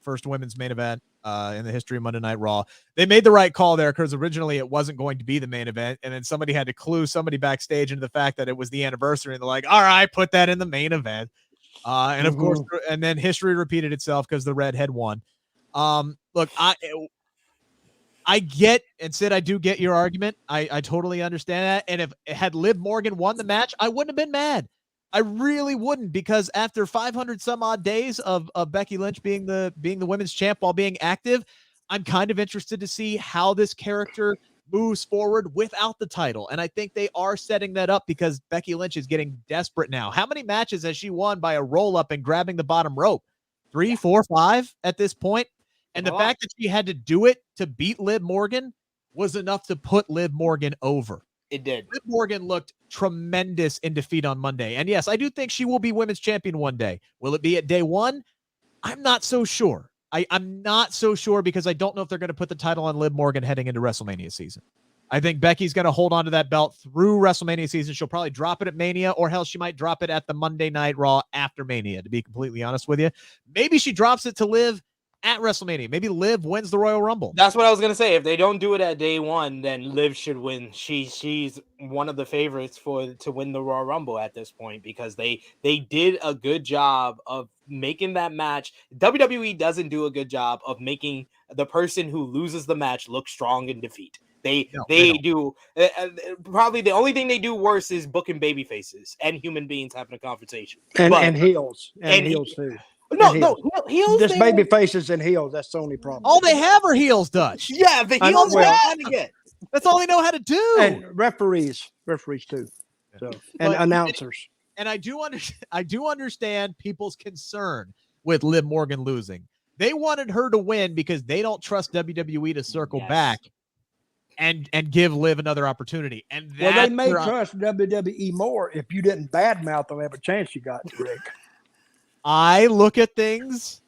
First women's main event in the history of Monday Night Raw. They made the right call there because originally it wasn't going to be the main event, and then somebody had to clue somebody backstage into the fact that it was the anniversary, and they're like, all right, put that in the main event. And of course, and then history repeated itself because the redhead won. Look, I get, and Sid, I do get your argument. I totally understand that. And if had Liv Morgan won the match, I wouldn't have been mad. I really wouldn't, because after 500 some odd days of Becky Lynch being the women's champ while being active, I'm kind of interested to see how this character moves forward without the title. And I think they are setting that up because Becky Lynch is getting desperate now. How many matches has she won by a roll up and grabbing the bottom rope? 3, 4, 5 at this point. And the fact that she had to do it to beat Liv Morgan was enough to put Liv Morgan over. It did. Liv Morgan looked tremendous in defeat on Monday. And yes, I do think she will be women's champion one day. Will it be at day one? I'm not so sure. I'm not so sure because I don't know if they're going to put the title on Liv Morgan heading into WrestleMania season. I think Becky's going to hold on to that belt through WrestleMania season. She'll probably drop it at Mania, or hell, she might drop it at the Monday Night Raw after Mania, to be completely honest with you. Maybe she drops it to Liv at WrestleMania. Maybe Liv wins the Royal Rumble. That's what I was gonna say. If they don't do it at day one, then Liv should win. She's one of the favorites to win the Royal Rumble at this point, because they did a good job of making that match. WWE doesn't do a good job of making the person who loses the match look strong in defeat. They do. Probably the only thing they do worse is booking baby faces and human beings having a conversation. And heels. And heels too. No, heels. Just baby faces and heels. That's the only problem. All they have are heels, Dutch. Yeah, the heels are trying to get. That's all they know how to do. And referees too. So and announcers. And I do understand people's concern with Liv Morgan losing. They wanted her to win because they don't trust WWE to circle back and give Liv another opportunity. And they may trust WWE more if you didn't badmouth them every chance you got, Rick. I look at things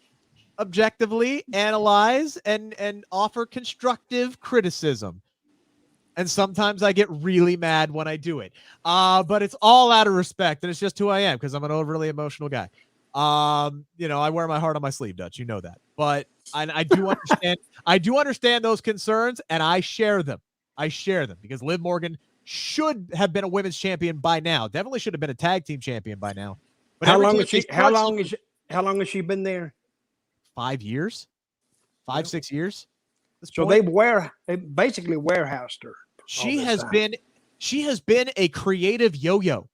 objectively, analyze, and offer constructive criticism. And sometimes I get really mad when I do it. But it's all out of respect, and it's just who I am because I'm an overly emotional guy. I wear my heart on my sleeve, Dutch. You know that. But I do understand. I do understand those concerns, and I share them. Because Liv Morgan should have been a women's champion by now. Definitely should have been a tag team champion by now. But how long has she been there? 5 years, 6 years. So they basically warehoused her. She has been a creative yo-yo.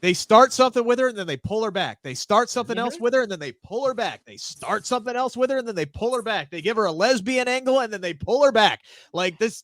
They start something with her and then they pull her back. They start something else with her and then they pull her back. They start something else with her and then they pull her back. They give her a lesbian angle and then they pull her back. Like this.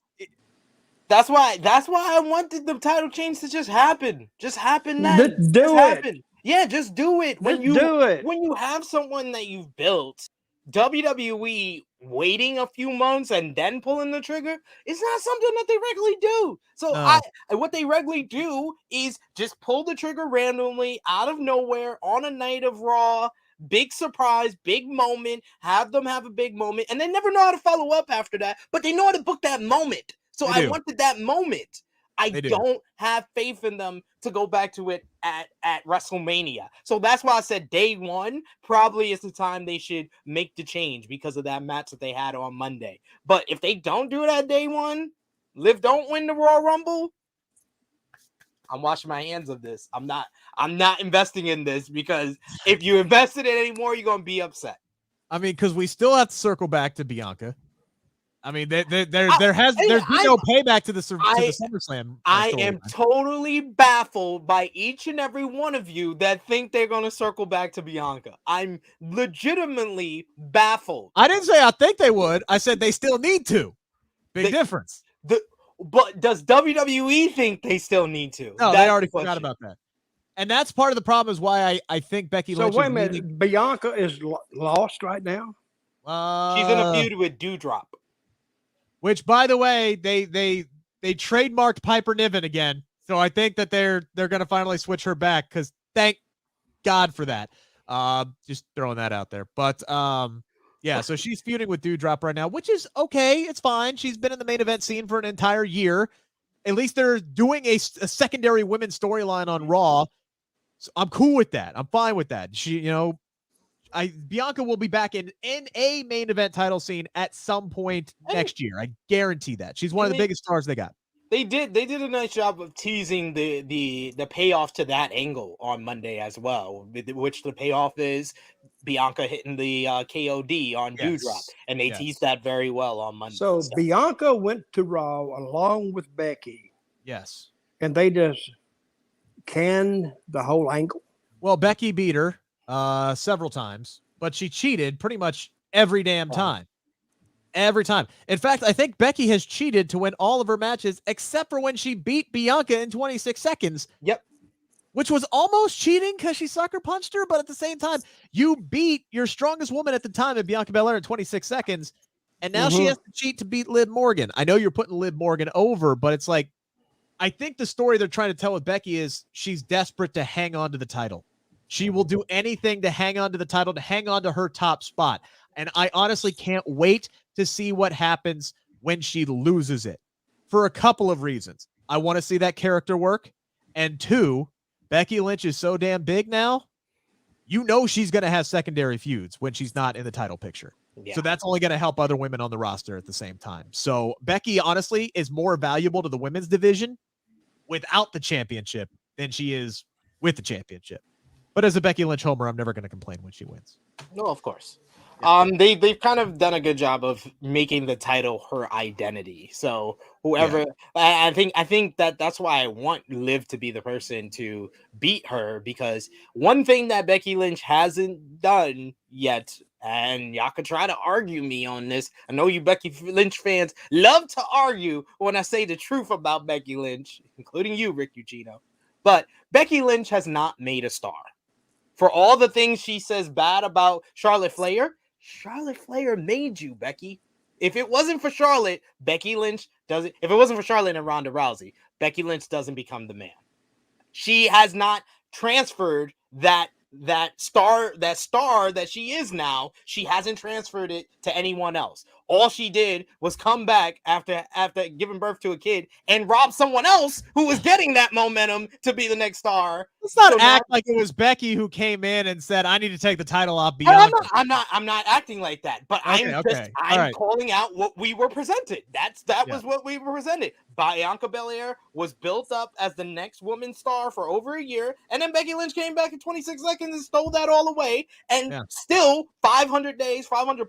That's why I wanted the title change to just happen. Just happen now. Do it. Yeah, just do it. When you have someone that you've built, WWE waiting a few months and then pulling the trigger is not something that they regularly do. So what they regularly do is just pull the trigger randomly out of nowhere on a night of Raw, big surprise, big moment, have them have a big moment, and they never know how to follow up after that, but they know how to book that moment. So I wanted that moment. I don't have faith in them to go back to it at WrestleMania. So that's why I said day one probably is the time they should make the change because of that match that they had on Monday. But if they don't do it at day one, Liv don't win the Royal Rumble, I'm washing my hands of this. I'm not investing in this, because if you invest in it anymore, you're going to be upset. I mean, because we still have to circle back to Bianca. I mean, there's been no payback to the SummerSlam. I am totally baffled by each and every one of you that think they're going to circle back to Bianca. I'm legitimately baffled. I didn't say I think they would. I said they still need to. Big difference. But does WWE think they still need to? No, they already forgot about that. And that's part of the problem is why I think Becky Lynch. So wait a minute, Bianca is lost right now? She's in a feud with Doudrop. Which, by the way, they trademarked Piper Niven again, so I think that they're going to finally switch her back. Because thank God for that. Just throwing that out there. But yeah, so she's feuding with Doudrop right now, which is okay. It's fine. She's been in the main event scene for an entire year. At least they're doing a secondary women's storyline on Raw. So I'm cool with that. I'm fine with that. Bianca will be back in a main event title scene at some point next year. I guarantee that. She's one of the biggest stars they got. They did a nice job of teasing the payoff to that angle on Monday as well, which the payoff is Bianca hitting the KOD on Doudrop, and they teased that very well on Monday. So Bianca went to Raw along with Becky. Yes. And they just canned the whole angle. Well, Becky beat her several times, but she cheated pretty much every damn time. Every time. In fact, I think Becky has cheated to win all of her matches except for when she beat Bianca in 26 seconds. Yep. Which was almost cheating because she sucker punched her, but at the same time, you beat your strongest woman at the time in Bianca Belair in 26 seconds, and now she has to cheat to beat Liv Morgan. I know you're putting Liv Morgan over, but it's like, I think the story they're trying to tell with Becky is she's desperate to hang on to the title. She will do anything to hang on to the title, to hang on to her top spot. And I honestly can't wait to see what happens when she loses it for a couple of reasons. I want to see that character work. And two, Becky Lynch is so damn big now, you know she's going to have secondary feuds when she's not in the title picture. Yeah. So that's only going to help other women on the roster at the same time. So Becky, honestly, is more valuable to the women's division without the championship than she is with the championship. But as a Becky Lynch homer, I'm never going to complain when she wins. No, of course. They've kind of done a good job of making the title her identity. So whoever, I think that's why I want Liv to be the person to beat her, because one thing that Becky Lynch hasn't done yet, and y'all could try to argue me on this. I know you Becky Lynch fans love to argue when I say the truth about Becky Lynch, including you, Rick Ucchino. But Becky Lynch has not made a star. For all the things she says bad about Charlotte Flair made you, Becky. If it wasn't for Charlotte, Becky Lynch doesn't. If it wasn't for Charlotte and Ronda Rousey, Becky Lynch doesn't become the man. She has not transferred that star that she is now. She hasn't transferred it to anyone else. All she did was come back after giving birth to a kid and rob someone else who was getting that momentum to be the next star. Let's not act like it was Becky who came in and said, "I need to take the title off Bianca." I'm not acting like that. But I'm calling out what we were presented. That was what we were presented. Bianca Belair was built up as the next woman star for over a year, and then Becky Lynch came back in 26 seconds and stole that all away. And still 500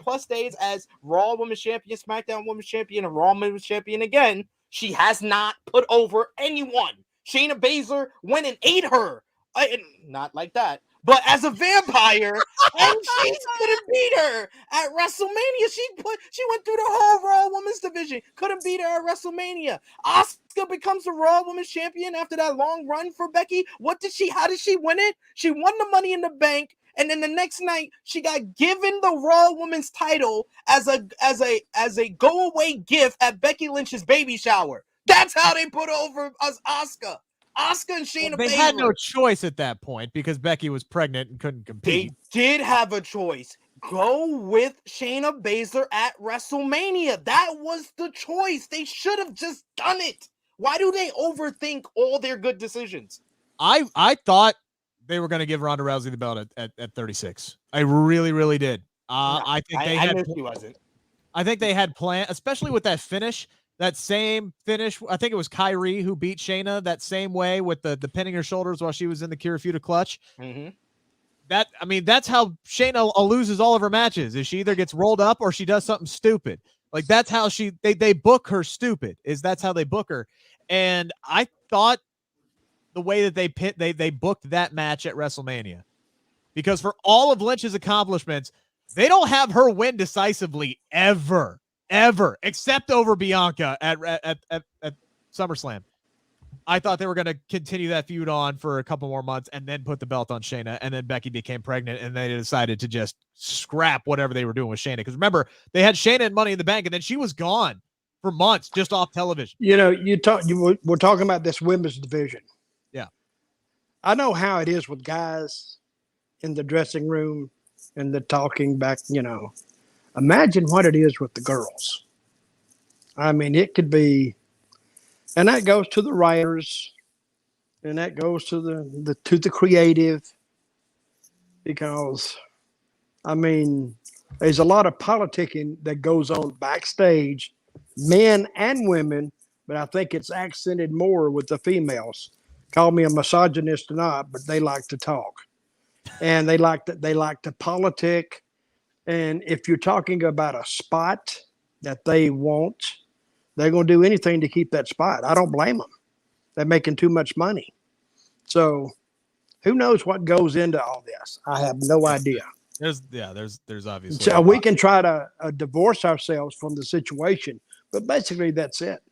plus days as Raw Women's Champion, SmackDown Women's Champion, and Raw Women's Champion again. She has not put over anyone. Shayna Baszler went and ate her. Not like that, but as a vampire, and she couldn't beat her at WrestleMania. She went through the whole Raw Women's division, couldn't beat her at WrestleMania. Asuka becomes the Raw Women's Champion after that long run for Becky. How did she win it? She won the Money in the Bank, and then the next night she got given the Raw Women's title as a go away gift at Becky Lynch's baby shower. That's how they put over Asuka. Asuka and Shayna Baszler. They had no choice at that point because Becky was pregnant and couldn't compete. They did have a choice. Go with Shayna Baszler at WrestleMania. That was the choice. They should have just done it. Why do they overthink all their good decisions? I thought they were going to give Ronda Rousey the belt at 36. I really, really did. I think she wasn't. I think they had planned, especially with that finish. That same finish, I think it was Kyrie who beat Shayna that same way with the pinning her shoulders while she was in the Kirifuda clutch. Mm-hmm. That's how Shayna loses all of her matches. Is she either gets rolled up or she does something stupid. Like that's how they book her stupid. That's how they book her. And I thought the way that they booked that match at WrestleMania, because for all of Lynch's accomplishments, they don't have her win decisively ever, except over Bianca at SummerSlam. I thought they were going to continue that feud on for a couple more months and then put the belt on Shayna, and then Becky became pregnant, and they decided to just scrap whatever they were doing with Shayna. Because remember, they had Shayna in Money in the Bank, and then she was gone for months just off television. You know, we're talking about this women's division. Yeah. I know how it is with guys in the dressing room and the talking back, Imagine what it is with the girls. I mean, it could be And that goes to the writers, and that goes to the creative, because I mean, there's a lot of politicking that goes on backstage, men and women, but I think it's accented more with the females. Call me a misogynist or not, but they like to talk, and they like to politic. And if you're talking about a spot that they want, they're going to do anything to keep that spot. I don't blame them. They're making too much money. So who knows what goes into all this? I have no idea. There's obviously. So we can try to divorce ourselves from the situation, but basically that's it.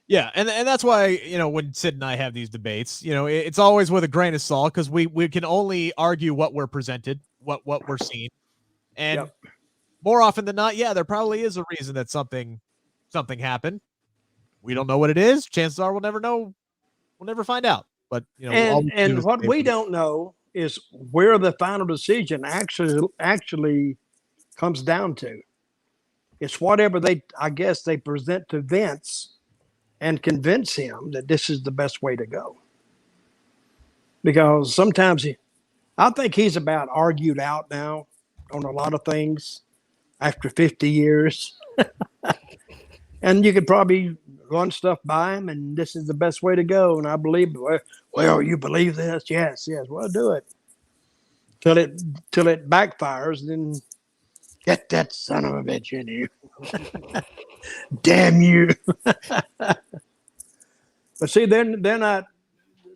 Yeah, and that's why, when Sid and I have these debates, it's always with a grain of salt, because we can only argue what we're presented, what we're seeing. And more often than not, there probably is a reason that something happened. We don't know what it is. Chances are we'll never know. We'll never find out. But and what we don't know is where the final decision actually comes down to. It's whatever they present to Vince and convince him that this is the best way to go. Because sometimes I think he's about argued out now on a lot of things after 50 years. And you could probably run stuff by him, and this is the best way to go. And I believe, well, you believe this? Yes. Well, do it. Till it backfires, then get that son of a bitch in here. Damn you. But see, they're not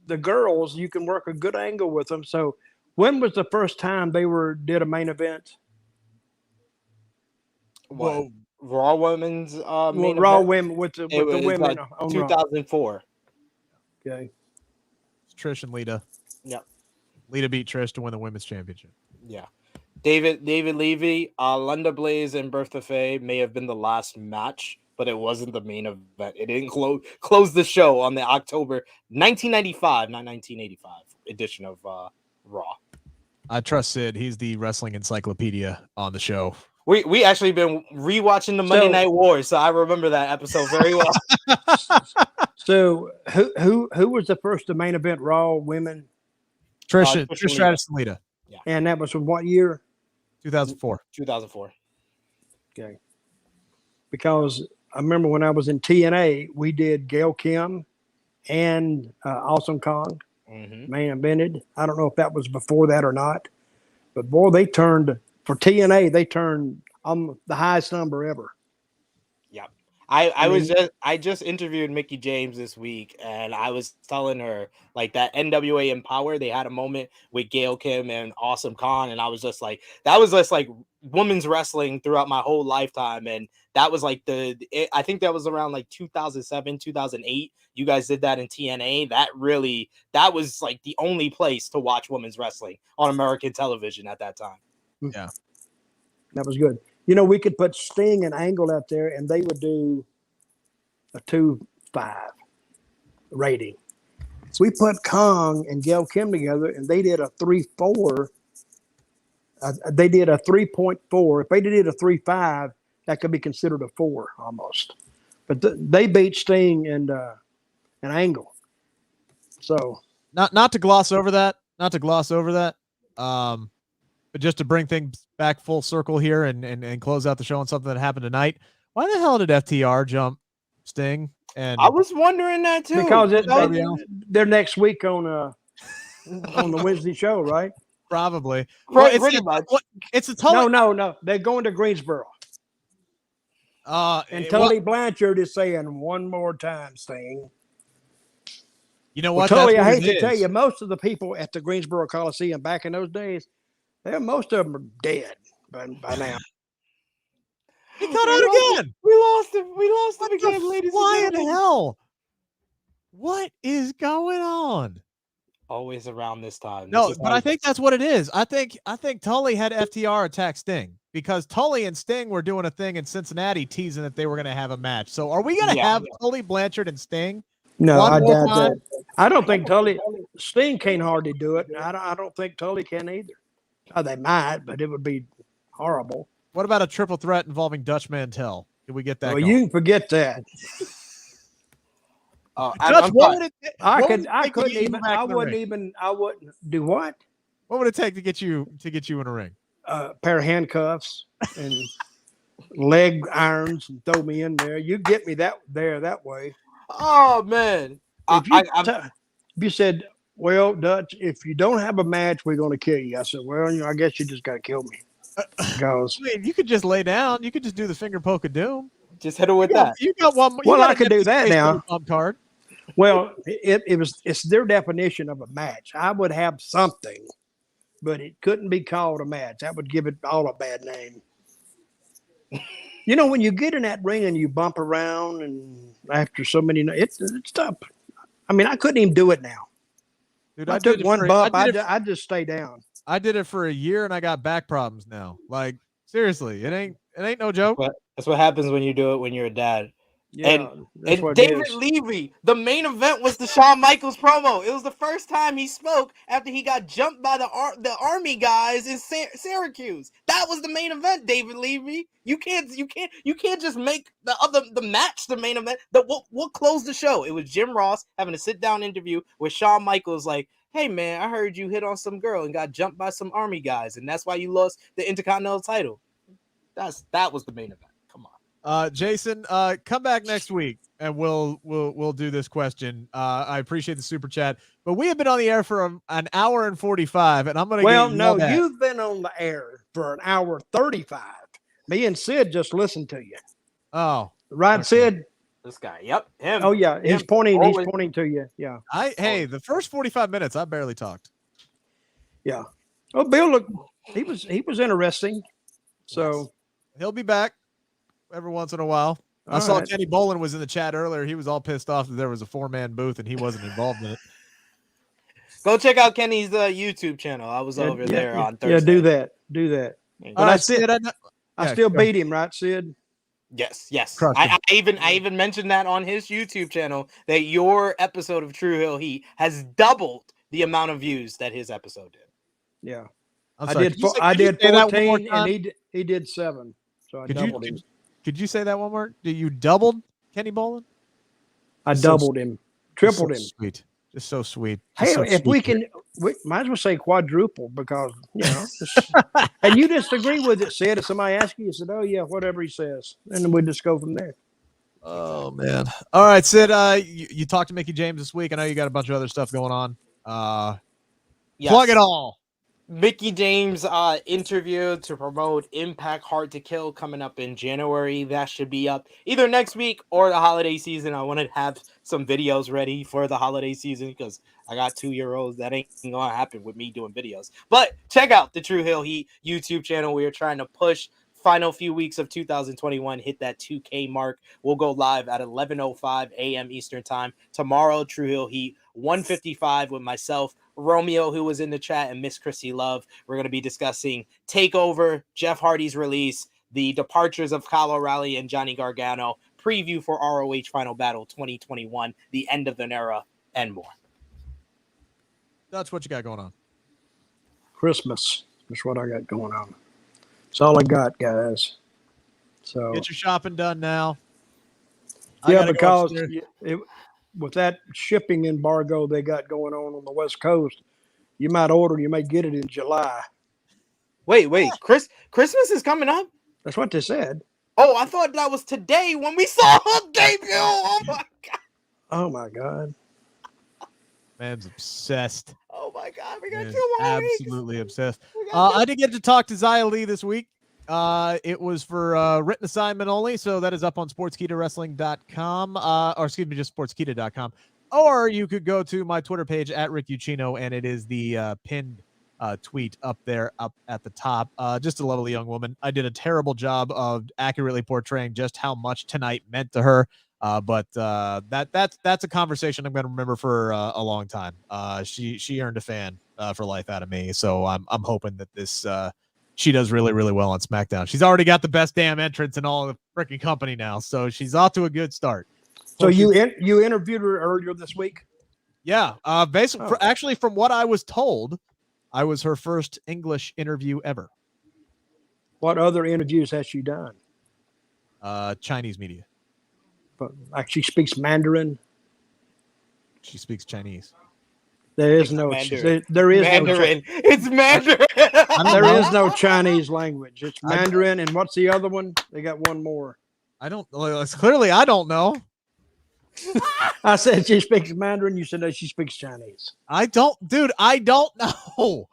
the girls. You can work a good angle with them. So when was the first time they did a main event? Well, Raw Women's main Raw event? Women with the women on 2004. Raw. Okay. It's Trish and Lita. Yeah. Lita beat Trish to win the women's championship. Yeah. David Levy, Lunda Blaze, and Bertha Faye may have been the last match, but it wasn't the main event. It didn't close the show on the October 1995, not 1985 edition of Raw. I trust Sid. He's the wrestling encyclopedia on the show. We actually been rewatching the Monday Night Wars, so I remember that episode very well. So who was the first to main event Raw women? Trish Stratus and Lita. Yeah. And that was from what year? 2004. 2004. Okay. Because I remember when I was in TNA, we did Gail Kim and Awesome Kong main evented. I don't know if that was before that or not, but boy, they turned for TNA. They turned the highest number ever. Yeah, I just interviewed Mickie James this week, and I was telling her like that NWA Empower. They had a moment with Gail Kim and Awesome Kong, and I was just like, that was just like women's wrestling throughout my whole lifetime, and that was like I think that was around like 2007, 2008. You guys did that in TNA. That was like the only place to watch women's wrestling on American television at that time. Yeah, that was good. We could put Sting and Angle out there, and they would do a 2.5 rating. So we put Kong and Gail Kim together, and they did a 3.4. They did a 3.4. If they did a 3.5, that could be considered a 4 almost. But they beat Sting and Angle. So not to gloss over that. But just to bring things back full circle here and close out the show on something that happened tonight. Why the hell did FTR jump Sting? And I was wondering that too. Because they're next week on the Wednesday show, right? Probably. Pretty much. It's a total. No. They're going to Greensboro. And Tully Blanchard is saying one more time, Sting. You know what? Tully, I hate to tell you, most of the people at the Greensboro Coliseum back in those days, most of them are dead by now. He cut out again. We lost him again, ladies and gentlemen. Hell. What is going on? Always around this time. No, but I think that's what it is. I think Tully had FTR attack Sting because Tully and Sting were doing a thing in Cincinnati teasing that they were going to have a match. So are we going to have Tully Blanchard and Sting? No, I doubt that. I don't think Sting can't hardly do it. I don't think Tully can either. Oh, they might, but it would be horrible. What about a triple threat involving Dutch Mantell? Can we get that? Well, you can forget that. Dutch, what would it? I what could. would it I take to couldn't get you even. back I in the wouldn't ring? even. I wouldn't do what? What would it take to get you in a ring? Pair of handcuffs and leg irons and throw me in there. You get me that way. Oh man. If you said, well, Dutch, if you don't have a match, we're going to kill you. I said, well, I guess you just got to kill me. Because Wait, you could just lay down. You could just do the finger poke of doom. Just hit her with that. You got one. Well, I could do that now. Card. Well, it's their definition of a match. I would have something, but it couldn't be called a match. That would give it all a bad name. When you get in that ring and you bump around, and after so many, it's tough. I mean, I couldn't even do it now. Dude, I took one bump. I'd just stay down. I did it for a year and I got back problems now. Like seriously, it ain't no joke. That's what happens when you do it when you're a dad. Yeah, and David Levy, the main event was the Shawn Michaels promo. It was the first time he spoke after he got jumped by the army guys in Syracuse. That was the main event, David Levy. You can't just make the match the main event. What closed the show? It was Jim Ross having a sit down interview with Shawn Michaels, like, hey man, I heard you hit on some girl and got jumped by some army guys, and that's why you lost the Intercontinental title. That was the main event. Come on. Jason, come back next week and we'll do this question. I appreciate the super chat, but we have been on the air for an hour and 45, and I'm gonna. You've been on the air for an hour 35. Me and Sid just listened to you. Oh, right, okay. Sid. This guy. Yep, him. Oh yeah, he's pointing. He's pointing to you. Yeah. The first 45 minutes, I barely talked. Yeah. Oh, Bill, look, he was interesting. So he'll be back every once in a while. I saw Kenny Bolin was in the chat earlier. He was all pissed off that there was a 4-man booth and he wasn't involved in it. Go check out Kenny's YouTube channel. I was over there on Thursday. Yeah, do that. But I still beat him, right, Sid? Yes. I even mentioned that on his YouTube channel that your episode of True Hill Heat has doubled the amount of views that his episode did. Yeah. I did 14 and he did 7. So I doubled him. Could you say that one more? You doubled Kenny Bolin? I doubled him. Tripled him. Sweet. Just so sweet. Hey, if we might as well say quadruple because, and you disagree with it, Sid. If somebody asks you, you said, oh, yeah, whatever he says. And then we just go from there. Oh, man. All right, Sid, you talked to Mickie James this week. I know you got a bunch of other stuff going on. Yes. Plug it all. Mickie James interview to promote Impact Hard to Kill coming up in January. That should be up either next week or the holiday season. I want to have some videos ready for the holiday season because I got 2-year-olds. That ain't gonna happen with me doing videos. But check out the True Hill Heat YouTube channel. We are trying to push final few weeks of 2021, hit that 2K mark. We'll go live at 11:05 a.m. Eastern time tomorrow. True Hill Heat 155 with myself, Romeo, who was in the chat, and Miss Chrissy Love. We're going to be discussing TakeOver, Jeff Hardy's release, the departures of Kyle O'Reilly and Johnny Gargano, preview for ROH Final Battle 2021, the end of an era, and more. That's what you got going on. Christmas is what I got going on. That's all I got, guys. So get your shopping done now. Yeah, because with that shipping embargo they got going on the West Coast, you might order, you may get it in July. Wait, Christmas is coming up? That's what they said. Oh, I thought that was today when we saw her debut. Oh my god. Oh my god. Man's obsessed. Oh my god, we got 2 more weeks. Absolutely obsessed. I did get to talk to Xia Li this week. It was for written assignment only, so that is up on sportskeedawrestling.com, or excuse me, just sportskeeda.com. Or you could go to my Twitter page at Rick Ucchino, and it is the pinned tweet up there, up at the top. Just a lovely young woman. I did a terrible job of accurately portraying just how much tonight meant to her. But that's a conversation I'm going to remember for a long time. She earned a fan for life out of me, so I'm hoping that this she does really, really well on SmackDown. She's already got the best damn entrance in all of the freaking company now, so she's off to a good start. So you interviewed her earlier this week? Yeah, basically, actually, from what I was told, I was her first English interview ever. What other interviews has she done? Chinese media. But like she speaks Mandarin. She speaks Chinese. There is It's no Mandarin. there is Mandarin. It's Mandarin. there is no Chinese language. It's Mandarin, and what's the other one? They got one more. I don't. Well, clearly, I don't know. I said she speaks Mandarin. You said no, she speaks Chinese. I don't, dude. I don't know.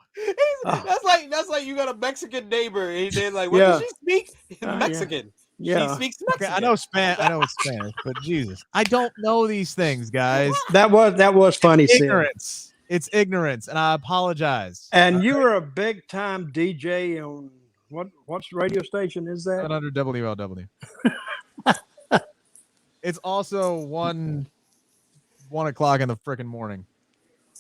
That's like you got a Mexican neighbor, and then like, what Yeah. does she speak? Yeah. Mexican. Yeah. She speaks Okay, Mexican. I know I know it's Spanish, but Jesus, I don't know these things, guys. That was funny, Sid. Ignorance. It's ignorance, and I apologize. And you were a big time DJ on what's radio station is that? 700 WLW. It's also 1 o'clock in the freaking morning.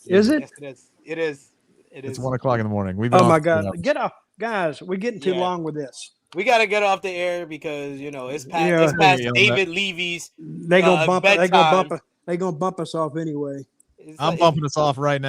Is it? Yes, it is. It's 1 o'clock in the morning. We've been Oh on my for God! 2 hours. Get off, guys. We're getting too Yeah. long with this. We gotta get off the air because it's past Yeah. it's past Yeah. David Levy's. They gonna bump. They bedtime. gonna bump us off anyway. It's I'm like- bumping us off right now.